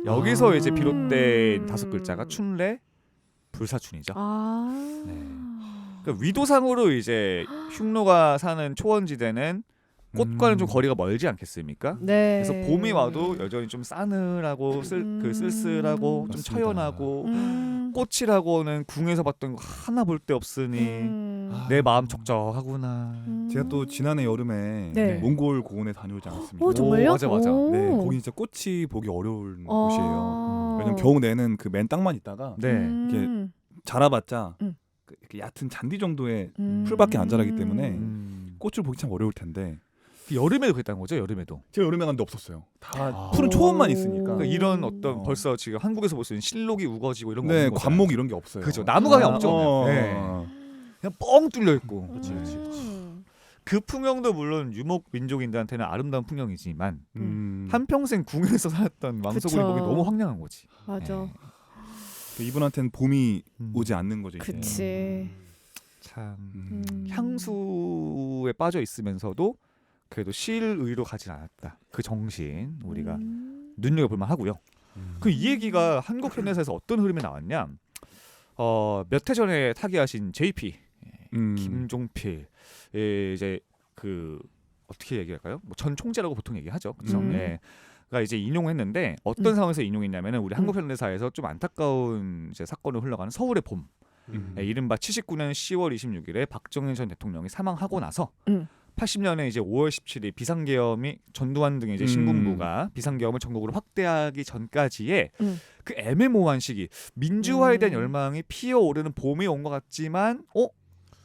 Speaker 1: 여기서 이제 비롯된 5글자가 춘래 불사춘이죠.
Speaker 3: 아.
Speaker 1: 네. 그러니까 위도상으로 이제 흉노가 사는 초원지대는 꽃과는 좀 거리가 멀지 않겠습니까?
Speaker 3: 네.
Speaker 1: 그래서 봄이 와도 여전히 좀 싸늘하고 그 쓸쓸하고 좀
Speaker 4: 맞습니다.
Speaker 1: 처연하고 꽃이라고는 궁에서 봤던 거 하나 볼 데 없으니 내 마음 적적하구나.
Speaker 4: 제가 또 지난해 여름에
Speaker 3: 네.
Speaker 4: 몽골 고원에 다녀오지 않았습니까?
Speaker 3: 오, 정말요?
Speaker 1: 맞아, 맞아.
Speaker 3: 오.
Speaker 4: 네, 거기 진짜 꽃이 보기 어려운
Speaker 3: 아.
Speaker 4: 곳이에요. 왜냐면 겨우 내는 그 맨 땅만 있다가
Speaker 1: 네.
Speaker 4: 이게 자라봤자
Speaker 3: 음.
Speaker 4: 그 이렇게 얕은 잔디 정도의
Speaker 3: 음.
Speaker 4: 풀밖에 안 자라기 때문에
Speaker 1: 음.
Speaker 4: 꽃을 보기 참 어려울 텐데
Speaker 1: 여름에도 그랬다는 거죠? 여름에도.
Speaker 4: 제가 여름에 갔는데 없었어요. 다
Speaker 1: 아.
Speaker 4: 푸른 초원만 있으니까.
Speaker 1: 그러니까 이런 어떤
Speaker 4: 어.
Speaker 1: 벌써 지금 한국에서 볼 수 있는 실록이 우거지고 이런 거
Speaker 4: 네,
Speaker 1: 없는 거잖아요.
Speaker 4: 관목 이런 게 없어요.
Speaker 1: 그죠. 나무가 없죠.
Speaker 4: 어.
Speaker 1: 네. 그냥 뻥 뚫려 있고.
Speaker 2: 그치, 그치, 그치.
Speaker 1: 그 풍경도 물론 유목 민족인들한테는 아름다운 풍경이지만
Speaker 4: 음.
Speaker 1: 한평생 궁에서 살았던 왕소군이
Speaker 3: 그쵸.
Speaker 1: 보기 너무 황량한 거지.
Speaker 3: 맞아.
Speaker 1: 예.
Speaker 4: 그 이분한테는 봄이
Speaker 1: 음.
Speaker 4: 오지 않는 거죠. 이제.
Speaker 3: 그치.
Speaker 1: 참
Speaker 3: 음.
Speaker 1: 향수에 빠져 있으면서도 그래도 시의로 가진 않았다. 그 정신 우리가 눈여겨볼만 하고요. 그 이 얘기가 한국 현대사에서 어떤 흐름이 나왔냐? 몇 해 전에 타계하신 JP 김종필 이제 그 어떻게 얘기할까요? 뭐 전 총재라고 보통 얘기하죠. 그렇죠?
Speaker 3: 음.
Speaker 1: 예. 가 이제 인용했는데 어떤 상황에서 인용했냐면은 우리 한국 현대사에서 좀 안타까운 이제 사건을 흘러가는 서울의 봄. 예, 이른바 79년 10월 26일에 박정희 전 대통령이 사망하고 나서 80년에 이제 5월 17일 비상계엄이 전두환 등의 이제 신군부가 비상계엄을 전국으로 확대하기 전까지의 그 애매모호한 시기, 민주화에 대한 열망이 피어오르는 봄이 온 것 같지만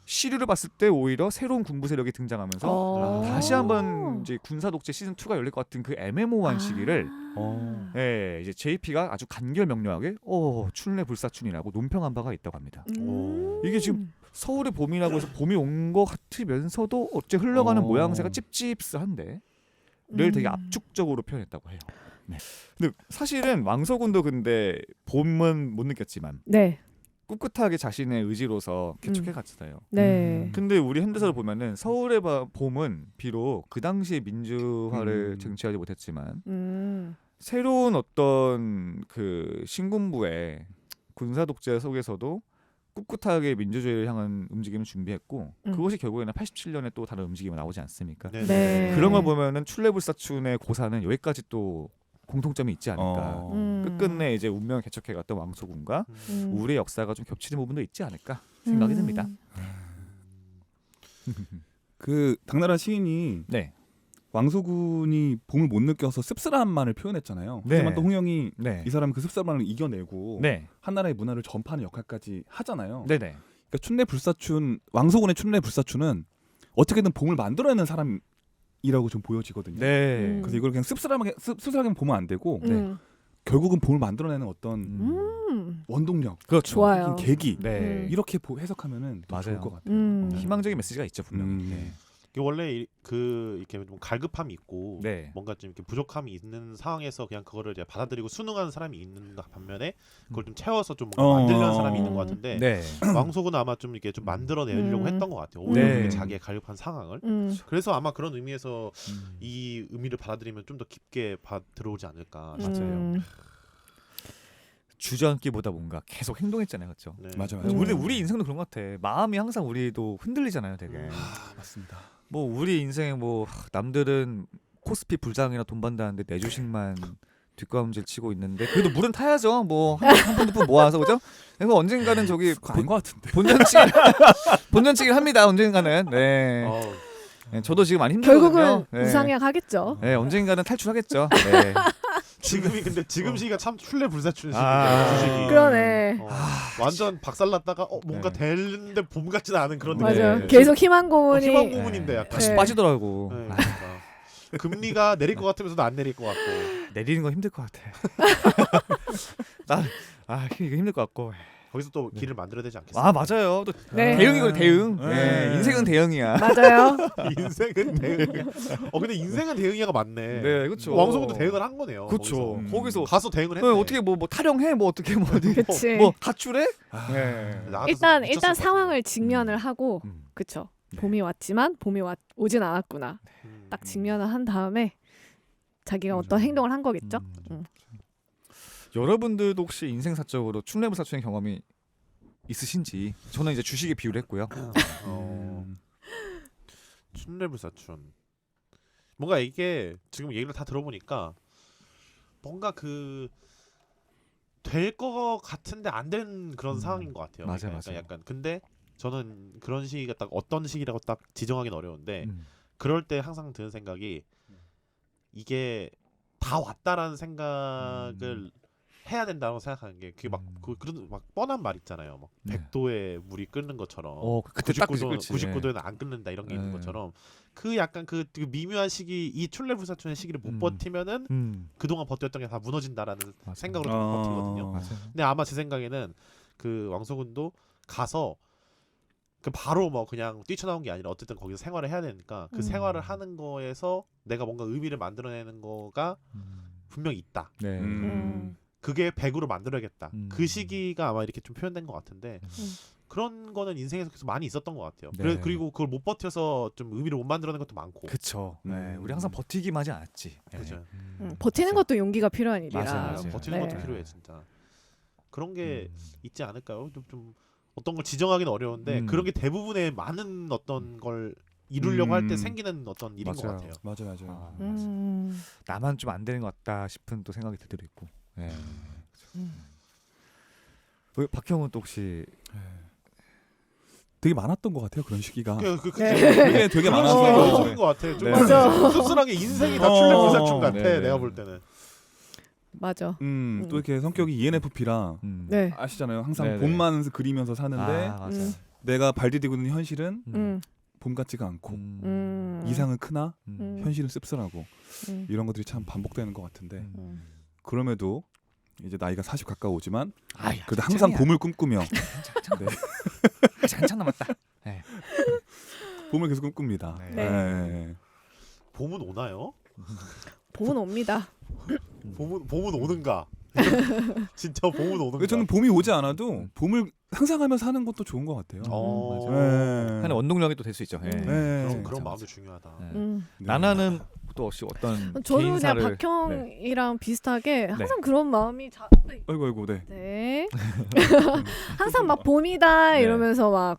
Speaker 1: 시류를 봤을 때 오히려 새로운 군부 세력이 등장하면서 다시 한번 이제 군사 독재 시즌 2가 열릴 것 같은 그 애매모호한 시기를 예, 이제 JP가 아주 간결명료하게 춘례 불사춘이라고 논평한 바가 있다고 합니다. 이게 지금 서울의 봄이라고 해서 봄이 온 것 같으면서도 어째 흘러가는 모양새가 찝찝스한데 를 되게 압축적으로 표현했다고 해요. 네. 근데 사실은 왕서군도 근데 봄은 못 느꼈지만
Speaker 3: 네.
Speaker 1: 꿋꿋하게 자신의 의지로서 개척해 갔잖아요.
Speaker 3: 네.
Speaker 1: 근데 우리 현대사를 보면은 서울의 봄은 비록 그 당시에 민주화를 쟁취하지 못했지만 새로운 어떤 그 신군부의 군사 독재 속에서도 꿋꿋하게 민주주의를 향한 움직임을 준비했고 그것이 결국에는 87년에 또 다른 움직임이 나오지 않습니까?
Speaker 3: 네.
Speaker 1: 그런 걸 보면은 출래불사춘의 고사는 여기까지 또 공통점이 있지 않을까. 끝끝내 이제 운명을 개척해갔던 왕소군과 우리의 역사가 좀 겹치는 부분도 있지 않을까 생각이 듭니다.
Speaker 4: 그 당나라 시인이
Speaker 1: 네.
Speaker 4: 왕소군이 봄을 못 느껴서 씁쓸함만을 표현했잖아요.
Speaker 1: 네.
Speaker 4: 하지만 또 홍영이
Speaker 1: 네.
Speaker 4: 이 사람은 그 씁쓸함을 이겨내고
Speaker 1: 네.
Speaker 4: 한나라의 문화를 전파하는 역할까지 하잖아요.
Speaker 1: 네네.
Speaker 4: 그러니까 춘례불사춘 왕소군의 춘례불사춘은 어떻게든 봄을 만들어내는 사람이라고 좀 보여지거든요.
Speaker 1: 네.
Speaker 4: 그래서 이걸 그냥 씁쓸하게 보면 안 되고 결국은 봄을 만들어내는 어떤 원동력,
Speaker 1: 그렇죠.
Speaker 3: 좋아요.
Speaker 4: 계기
Speaker 1: 네.
Speaker 4: 이렇게 해석하면은 더 좋을
Speaker 1: 맞아요.
Speaker 4: 것 같아요.
Speaker 1: 희망적인 메시지가 있죠 분명.
Speaker 4: 네.
Speaker 2: 이게 원래 이렇게 좀 갈급함이 있고
Speaker 1: 네.
Speaker 2: 뭔가 좀 이렇게 부족함이 있는 상황에서 그냥 그거를 이제 받아들이고 순응하는 사람이 있는 반면에 그걸 좀 채워서 좀 뭔가 만들려는 사람이 있는 것 같은데
Speaker 1: 네.
Speaker 2: 왕속은 아마 좀 이렇게 좀 만들어내려고 했던 것 같아요. 오히려
Speaker 1: 네.
Speaker 2: 그게 자기의 갈급한 상황을. 그래서 아마 그런 의미에서 이 의미를 받아들이면 좀 더 깊게 들어오지 않을까 싶어요.
Speaker 1: 주저앉기보다 뭔가 계속 행동했잖아요, 그렇죠?
Speaker 2: 네.
Speaker 4: 맞아요.
Speaker 1: 우리 인생도 그런 것 같아. 마음이 항상 우리도 흔들리잖아요, 되게.
Speaker 4: 맞습니다.
Speaker 1: 뭐 우리 인생에 뭐 남들은 코스피 불장이나 돈 번다는데 내 주식만 뒷감질 치고 있는데 그래도 물은 타야죠. 뭐 한 푼 모아서 그죠? 그리고 언젠가는 저기
Speaker 4: 그거 아닌 것 같은데.
Speaker 1: 본전치기를 합니다. 언젠가는. 네. 네, 저도 지금 많이 힘들거든요.
Speaker 3: 결국은
Speaker 1: 네.
Speaker 3: 우상향 하겠죠.
Speaker 1: 네, 언젠가는 탈출하겠죠. 네.
Speaker 2: 지금이 근데 지금 시기가 참 출래불사춘 시기인데
Speaker 1: 아.
Speaker 2: 주식이.
Speaker 3: 그러네.
Speaker 2: 완전 박살났다가 뭔가
Speaker 1: 네.
Speaker 2: 되는데 봄 같지는 않은 그런
Speaker 3: 맞아요.
Speaker 2: 느낌.
Speaker 3: 계속 희망 고문이
Speaker 2: 희망 고문인데 약간.
Speaker 1: 다시
Speaker 3: 네.
Speaker 1: 빠지더라고.
Speaker 2: 네, 그러니까. 금리가 내릴 것 같으면서도 안 내릴 것 같고.
Speaker 1: 내리는 건 힘들 것 같아. 이거 힘들 것 같고.
Speaker 2: 거기서 또 길을 만들어야 되지 않겠어요?
Speaker 1: 맞아요. 또
Speaker 3: 네.
Speaker 1: 대응이거든 대응.
Speaker 4: 네.
Speaker 1: 네. 인생은 대응이야.
Speaker 3: 맞아요.
Speaker 2: 인생은 대응. 근데 인생은 대응이야가 맞네.
Speaker 1: 네, 그렇죠.
Speaker 2: 왕소군도 대응을 한 거네요.
Speaker 1: 그렇죠. 거기서
Speaker 2: 가서 대응을 했네.
Speaker 1: 어떻게 뭐 타령해 뭐 어떻게 뭐
Speaker 3: 그치.
Speaker 1: 뭐 가출해? 네.
Speaker 2: 나 같아서
Speaker 3: 일단
Speaker 2: 미쳤을 것
Speaker 3: 상황을 직면을 하고
Speaker 1: 음.
Speaker 3: 그쵸.
Speaker 1: 네.
Speaker 3: 봄이 왔지만 오진 않았구나.
Speaker 2: 같아.
Speaker 3: 딱 직면을 한 다음에 자기가 어떤 행동을 한 거겠죠.
Speaker 1: 여러분들도 혹시 인생 사적으로 출래불사춘의 경험이 있으신지? 저는 이제 주식에 비유를 했고요.
Speaker 2: 춘래불사춘. 뭔가 이게 지금 얘기를 다 들어보니까 뭔가 될 거 같은데 안 된 그런 상황인 것 같아요.
Speaker 1: 맞아요,
Speaker 2: 그러니까
Speaker 1: 맞아요.
Speaker 2: 약간 근데 저는 그런 시기가 딱 어떤 시기라고 딱 지정하기는 어려운데
Speaker 1: 음.
Speaker 2: 그럴 때 항상 드는 생각이 이게 다 왔다라는 생각을 해야 된다고 생각하는 게 그게 그런 막 뻔한 말 있잖아요. 막
Speaker 1: 네.
Speaker 2: 100도에 물이 끓는 것처럼
Speaker 1: 그때 딱
Speaker 2: 99도에는 안 끓는다 이런 게 있는 것처럼 그 약간 그 미묘한 시기 이 출래불사춘의 시기를 못 버티면은 그동안 버텼던 게 다 무너진다라는
Speaker 1: 맞아.
Speaker 2: 생각으로 좀 버티거든요.
Speaker 1: 맞아요.
Speaker 2: 근데 아마 제 생각에는 그 왕소군도 가서 그 바로 뭐 그냥 뛰쳐나온 게 아니라 어쨌든 거기서 생활을 해야 되니까 그 생활을 하는 거에서 내가 뭔가 의미를 만들어내는 거가 분명히 있다.
Speaker 1: 네.
Speaker 2: 그게 100으로 만들어야겠다.
Speaker 1: 음.
Speaker 2: 그 시기가 아마 이렇게 좀 표현된 것 같은데 그런 거는 인생에서 계속 많이 있었던 것 같아요.
Speaker 1: 네.
Speaker 2: 그리고 그걸 못 버텨서 좀 의미를 못 만들어낸 것도 많고.
Speaker 1: 그쵸. 네. 우리 항상 버티기만 하지 않았지. 네.
Speaker 2: 그죠.
Speaker 3: 버티는 것도 용기가 필요한 일이라.
Speaker 1: 맞아요.
Speaker 2: 버티는
Speaker 3: 네.
Speaker 2: 것도 필요해 진짜. 그런 게 있지 않을까요? 좀 어떤 걸 지정하기는 어려운데 그런 게 대부분의 많은 어떤 걸 이루려고 할 때 생기는 어떤 일인 것
Speaker 1: 맞아요.
Speaker 2: 같아요.
Speaker 4: 맞아요.
Speaker 1: 나만 좀 안 되는 것 같다 싶은 또 생각이 들 때도 있고. 네. 박형은 또 혹시
Speaker 4: 되게 많았던 것 같아요 그런 시기가.
Speaker 3: 네.
Speaker 4: 그게 되게
Speaker 2: 그런
Speaker 4: 많았어요.
Speaker 2: 시기인 것 같아. 좀
Speaker 3: 맞아.
Speaker 2: 씁쓸하게 인생이 다 출래불사춘 같아.
Speaker 1: 네.
Speaker 2: 내가 볼 때는.
Speaker 3: 맞아.
Speaker 4: 또 이렇게 성격이 ENFP라
Speaker 3: 네.
Speaker 4: 아시잖아요. 항상
Speaker 1: 네네.
Speaker 4: 봄만 그리면서 사는데
Speaker 1: 맞아요.
Speaker 4: 내가 발디디고 있는 현실은
Speaker 3: 음.
Speaker 4: 봄 같지가 않고
Speaker 3: 음.
Speaker 4: 이상은 크나
Speaker 3: 음.
Speaker 4: 현실은 씁쓸하고
Speaker 3: 음.
Speaker 4: 이런 것들이 참 반복되는 것 같은데
Speaker 3: 음.
Speaker 4: 그럼에도 이제 나이가 40 가까우지만
Speaker 1: 아야,
Speaker 4: 그래도 항상
Speaker 1: 천천히야.
Speaker 4: 봄을 꿈꾸며 네.
Speaker 1: 아직 한참 남았다. 네.
Speaker 4: 봄을 계속 꿈꿉니다.
Speaker 1: 네.
Speaker 4: 네.
Speaker 2: 봄은 오나요?
Speaker 3: 봄은 옵니다.
Speaker 2: 봄은 오는가? 진짜 봄은 오는가?
Speaker 4: 저는 봄이 오지 않아도 봄을 상상하면서 사는 것도 좋은 것 같아요.
Speaker 2: 어.
Speaker 4: 네.
Speaker 1: 하나의 원동력이 또 될 수 있죠. 네.
Speaker 4: 네.
Speaker 2: 그런 마음도 중요하다.
Speaker 1: 네.
Speaker 4: 네.
Speaker 1: 나나는 또 혹시 어떤
Speaker 3: 저도 그냥
Speaker 1: 개인사를
Speaker 3: 박형이랑 비슷하게 항상 그런 마음이
Speaker 4: 아이고 네.
Speaker 3: 네. 항상 막 봄이다
Speaker 1: 네.
Speaker 3: 이러면서 막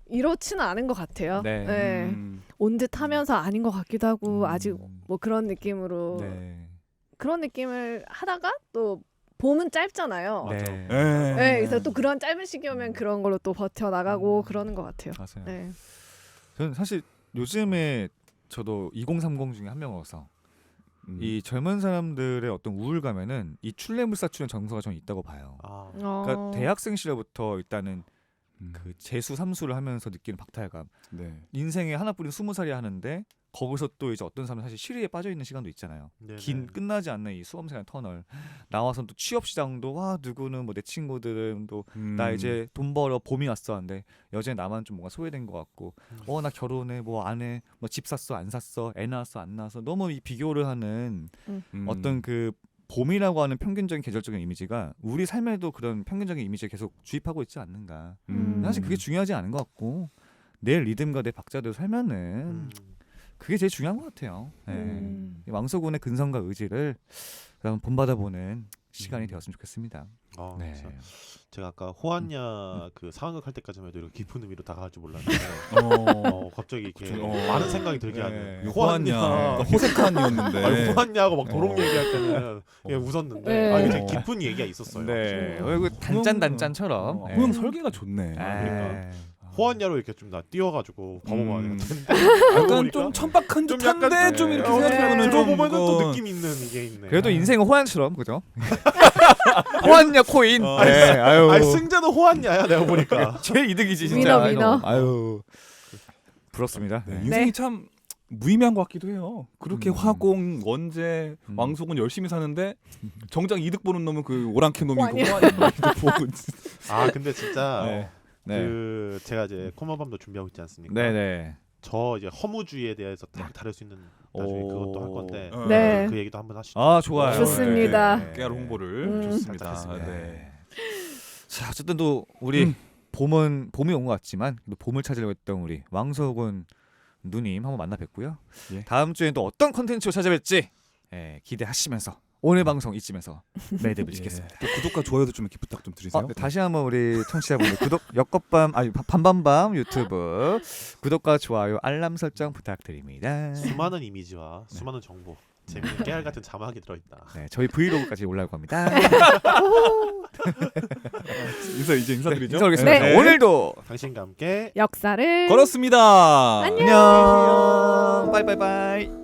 Speaker 3: 이렇지는 않은 것 같아요.
Speaker 1: 네.
Speaker 3: 네. 온 듯 하면서 아닌 것 같기도 하고 아직 뭐 그런 느낌으로
Speaker 1: 네.
Speaker 3: 그런 느낌을 하다가 또 봄은 짧잖아요.
Speaker 2: 맞아.
Speaker 1: 네.
Speaker 3: 네, 그래서 또 그런 짧은 시기 오면 그런 걸로 또 버텨 나가고 그러는 것 같아요.
Speaker 1: 맞아요.
Speaker 3: 네.
Speaker 1: 저는 사실 요즘에 저도 2030 중에 한 명으로서 이 젊은 사람들의 어떤 우울감에는 이 출래물사춘의 정서가 저는 있다고 봐요.
Speaker 2: 아.
Speaker 1: 그러니까 대학생 시절부터 일단은 그 재수 삼수를 하면서 느끼는 박탈감.
Speaker 4: 네.
Speaker 1: 인생에 하나뿐인 20살이 하는데 거기서 또 이제 어떤 사람은 사실 시리에 빠져 있는 시간도 있잖아요.
Speaker 2: 네네.
Speaker 1: 긴 끝나지 않는 이 수험생활 터널. 나와서 또 취업 시장도 와 누구는 뭐 내 친구들은 또 나 이제 돈 벌어 봄이 왔어 한데 여전히 나만 좀 뭔가 소외된 것 같고 나 결혼해 뭐 안 해 뭐 집 샀어 안 샀어 애 낳았어 안 낳았어 너무 이 비교를 하는 어떤 그 봄이라고 하는 평균적인 계절적인 이미지가 우리 삶에도 그런 평균적인 이미지를 계속 주입하고 있지 않는가. 사실 그게 중요하지 않은 것 같고 내 리듬과 내 박자대로 살면은 그게 제일 중요한 것 같아요. 네. 이 왕소군의 근성과 의지를 한번 본받아보는 시간이 되었으면 좋겠습니다.
Speaker 2: 네. 제가 아까 호안야 그 상황극 할 때까지만 해도 이렇게 깊은 의미로 다가갈 줄 몰랐는데 갑자기 이렇게 많은 생각이 들게 하는
Speaker 4: 호안야 호색한이었는데
Speaker 2: 호안야하고 막 도롱 얘기할 때는 그냥 웃었는데
Speaker 3: 네.
Speaker 2: 이게 되게 깊은 얘기가 있었어요.
Speaker 1: 네. 그 단짠단짠처럼.
Speaker 4: 호영 설계가 좋네.
Speaker 2: 그러니까. 호안야로 이렇게 좀 나 띄워가지고 바보만
Speaker 4: 약간 좀 천박한
Speaker 2: 좀
Speaker 4: 듯한데
Speaker 2: 약간
Speaker 4: 좀 이렇게
Speaker 3: 네.
Speaker 4: 생각해보면
Speaker 2: 들어보면은
Speaker 4: 좀
Speaker 2: 또
Speaker 4: 그거-
Speaker 2: 느낌 있는 이게 있네.
Speaker 1: 그래도 인생은 호환처럼 그죠? 호환야 코인. 네. 아유.
Speaker 2: 아니 승자는 호안야야 내가 보니까.
Speaker 1: 제일 이득이지 진짜.
Speaker 3: 위너.
Speaker 1: 아유. 부럽습니다.
Speaker 4: 네,
Speaker 1: 네.
Speaker 4: 인생이 참 무의미한 것 같기도 해요. 그렇게 화공, 원제, 왕속은 열심히 사는데 정작 이득 보는 놈은 그 오랑캐 놈이고
Speaker 3: 호환이야.
Speaker 4: 이득 보고
Speaker 2: 아 근데 진짜
Speaker 1: 네. 네.
Speaker 2: 그 제가 이제 코마밤도 준비하고 있지 않습니까?
Speaker 1: 네네.
Speaker 2: 저 이제 허무주의에 대해서 딱 다룰 수 있는 나중에
Speaker 1: 오.
Speaker 2: 그것도 할 건데
Speaker 3: 네.
Speaker 2: 그 얘기도 한번 하시죠.
Speaker 1: 아 좋아요.
Speaker 3: 좋습니다.
Speaker 1: 네.
Speaker 4: 깨알 홍보를 좋습니다.
Speaker 2: 부탁드립니다.
Speaker 4: 네.
Speaker 1: 자 어쨌든 또 우리 봄이 온 것 같지만 또 봄을 찾으려고 했던 우리 왕석은 누님 한번 만나 뵙고요.
Speaker 4: 예.
Speaker 1: 다음 주에 또 어떤 컨텐츠로 찾아뵐지 기대하시면서 오늘 방송 이쯤에서 매듭을 짓겠습니다.
Speaker 4: 또 구독과 좋아요도 좀 이렇게 부탁 좀 드리세요.
Speaker 1: 네, 다시 한번 우리 청취자분들 구독 밤밤밤 유튜브 구독과 좋아요 알람 설정 부탁드립니다.
Speaker 2: 수많은 이미지와 수많은 정보, 재미있는 깨알 같은 자막이 들어있다.
Speaker 1: 네, 저희 브이로그까지 올라올 겁니다.
Speaker 4: 이제 인사드리죠.
Speaker 1: 인사드리겠습니다.
Speaker 3: 네.
Speaker 1: 오늘도
Speaker 2: 당신과 함께
Speaker 3: 역사를
Speaker 4: 걸었습니다.
Speaker 3: 안녕.
Speaker 1: 안녕. 바이바이바이.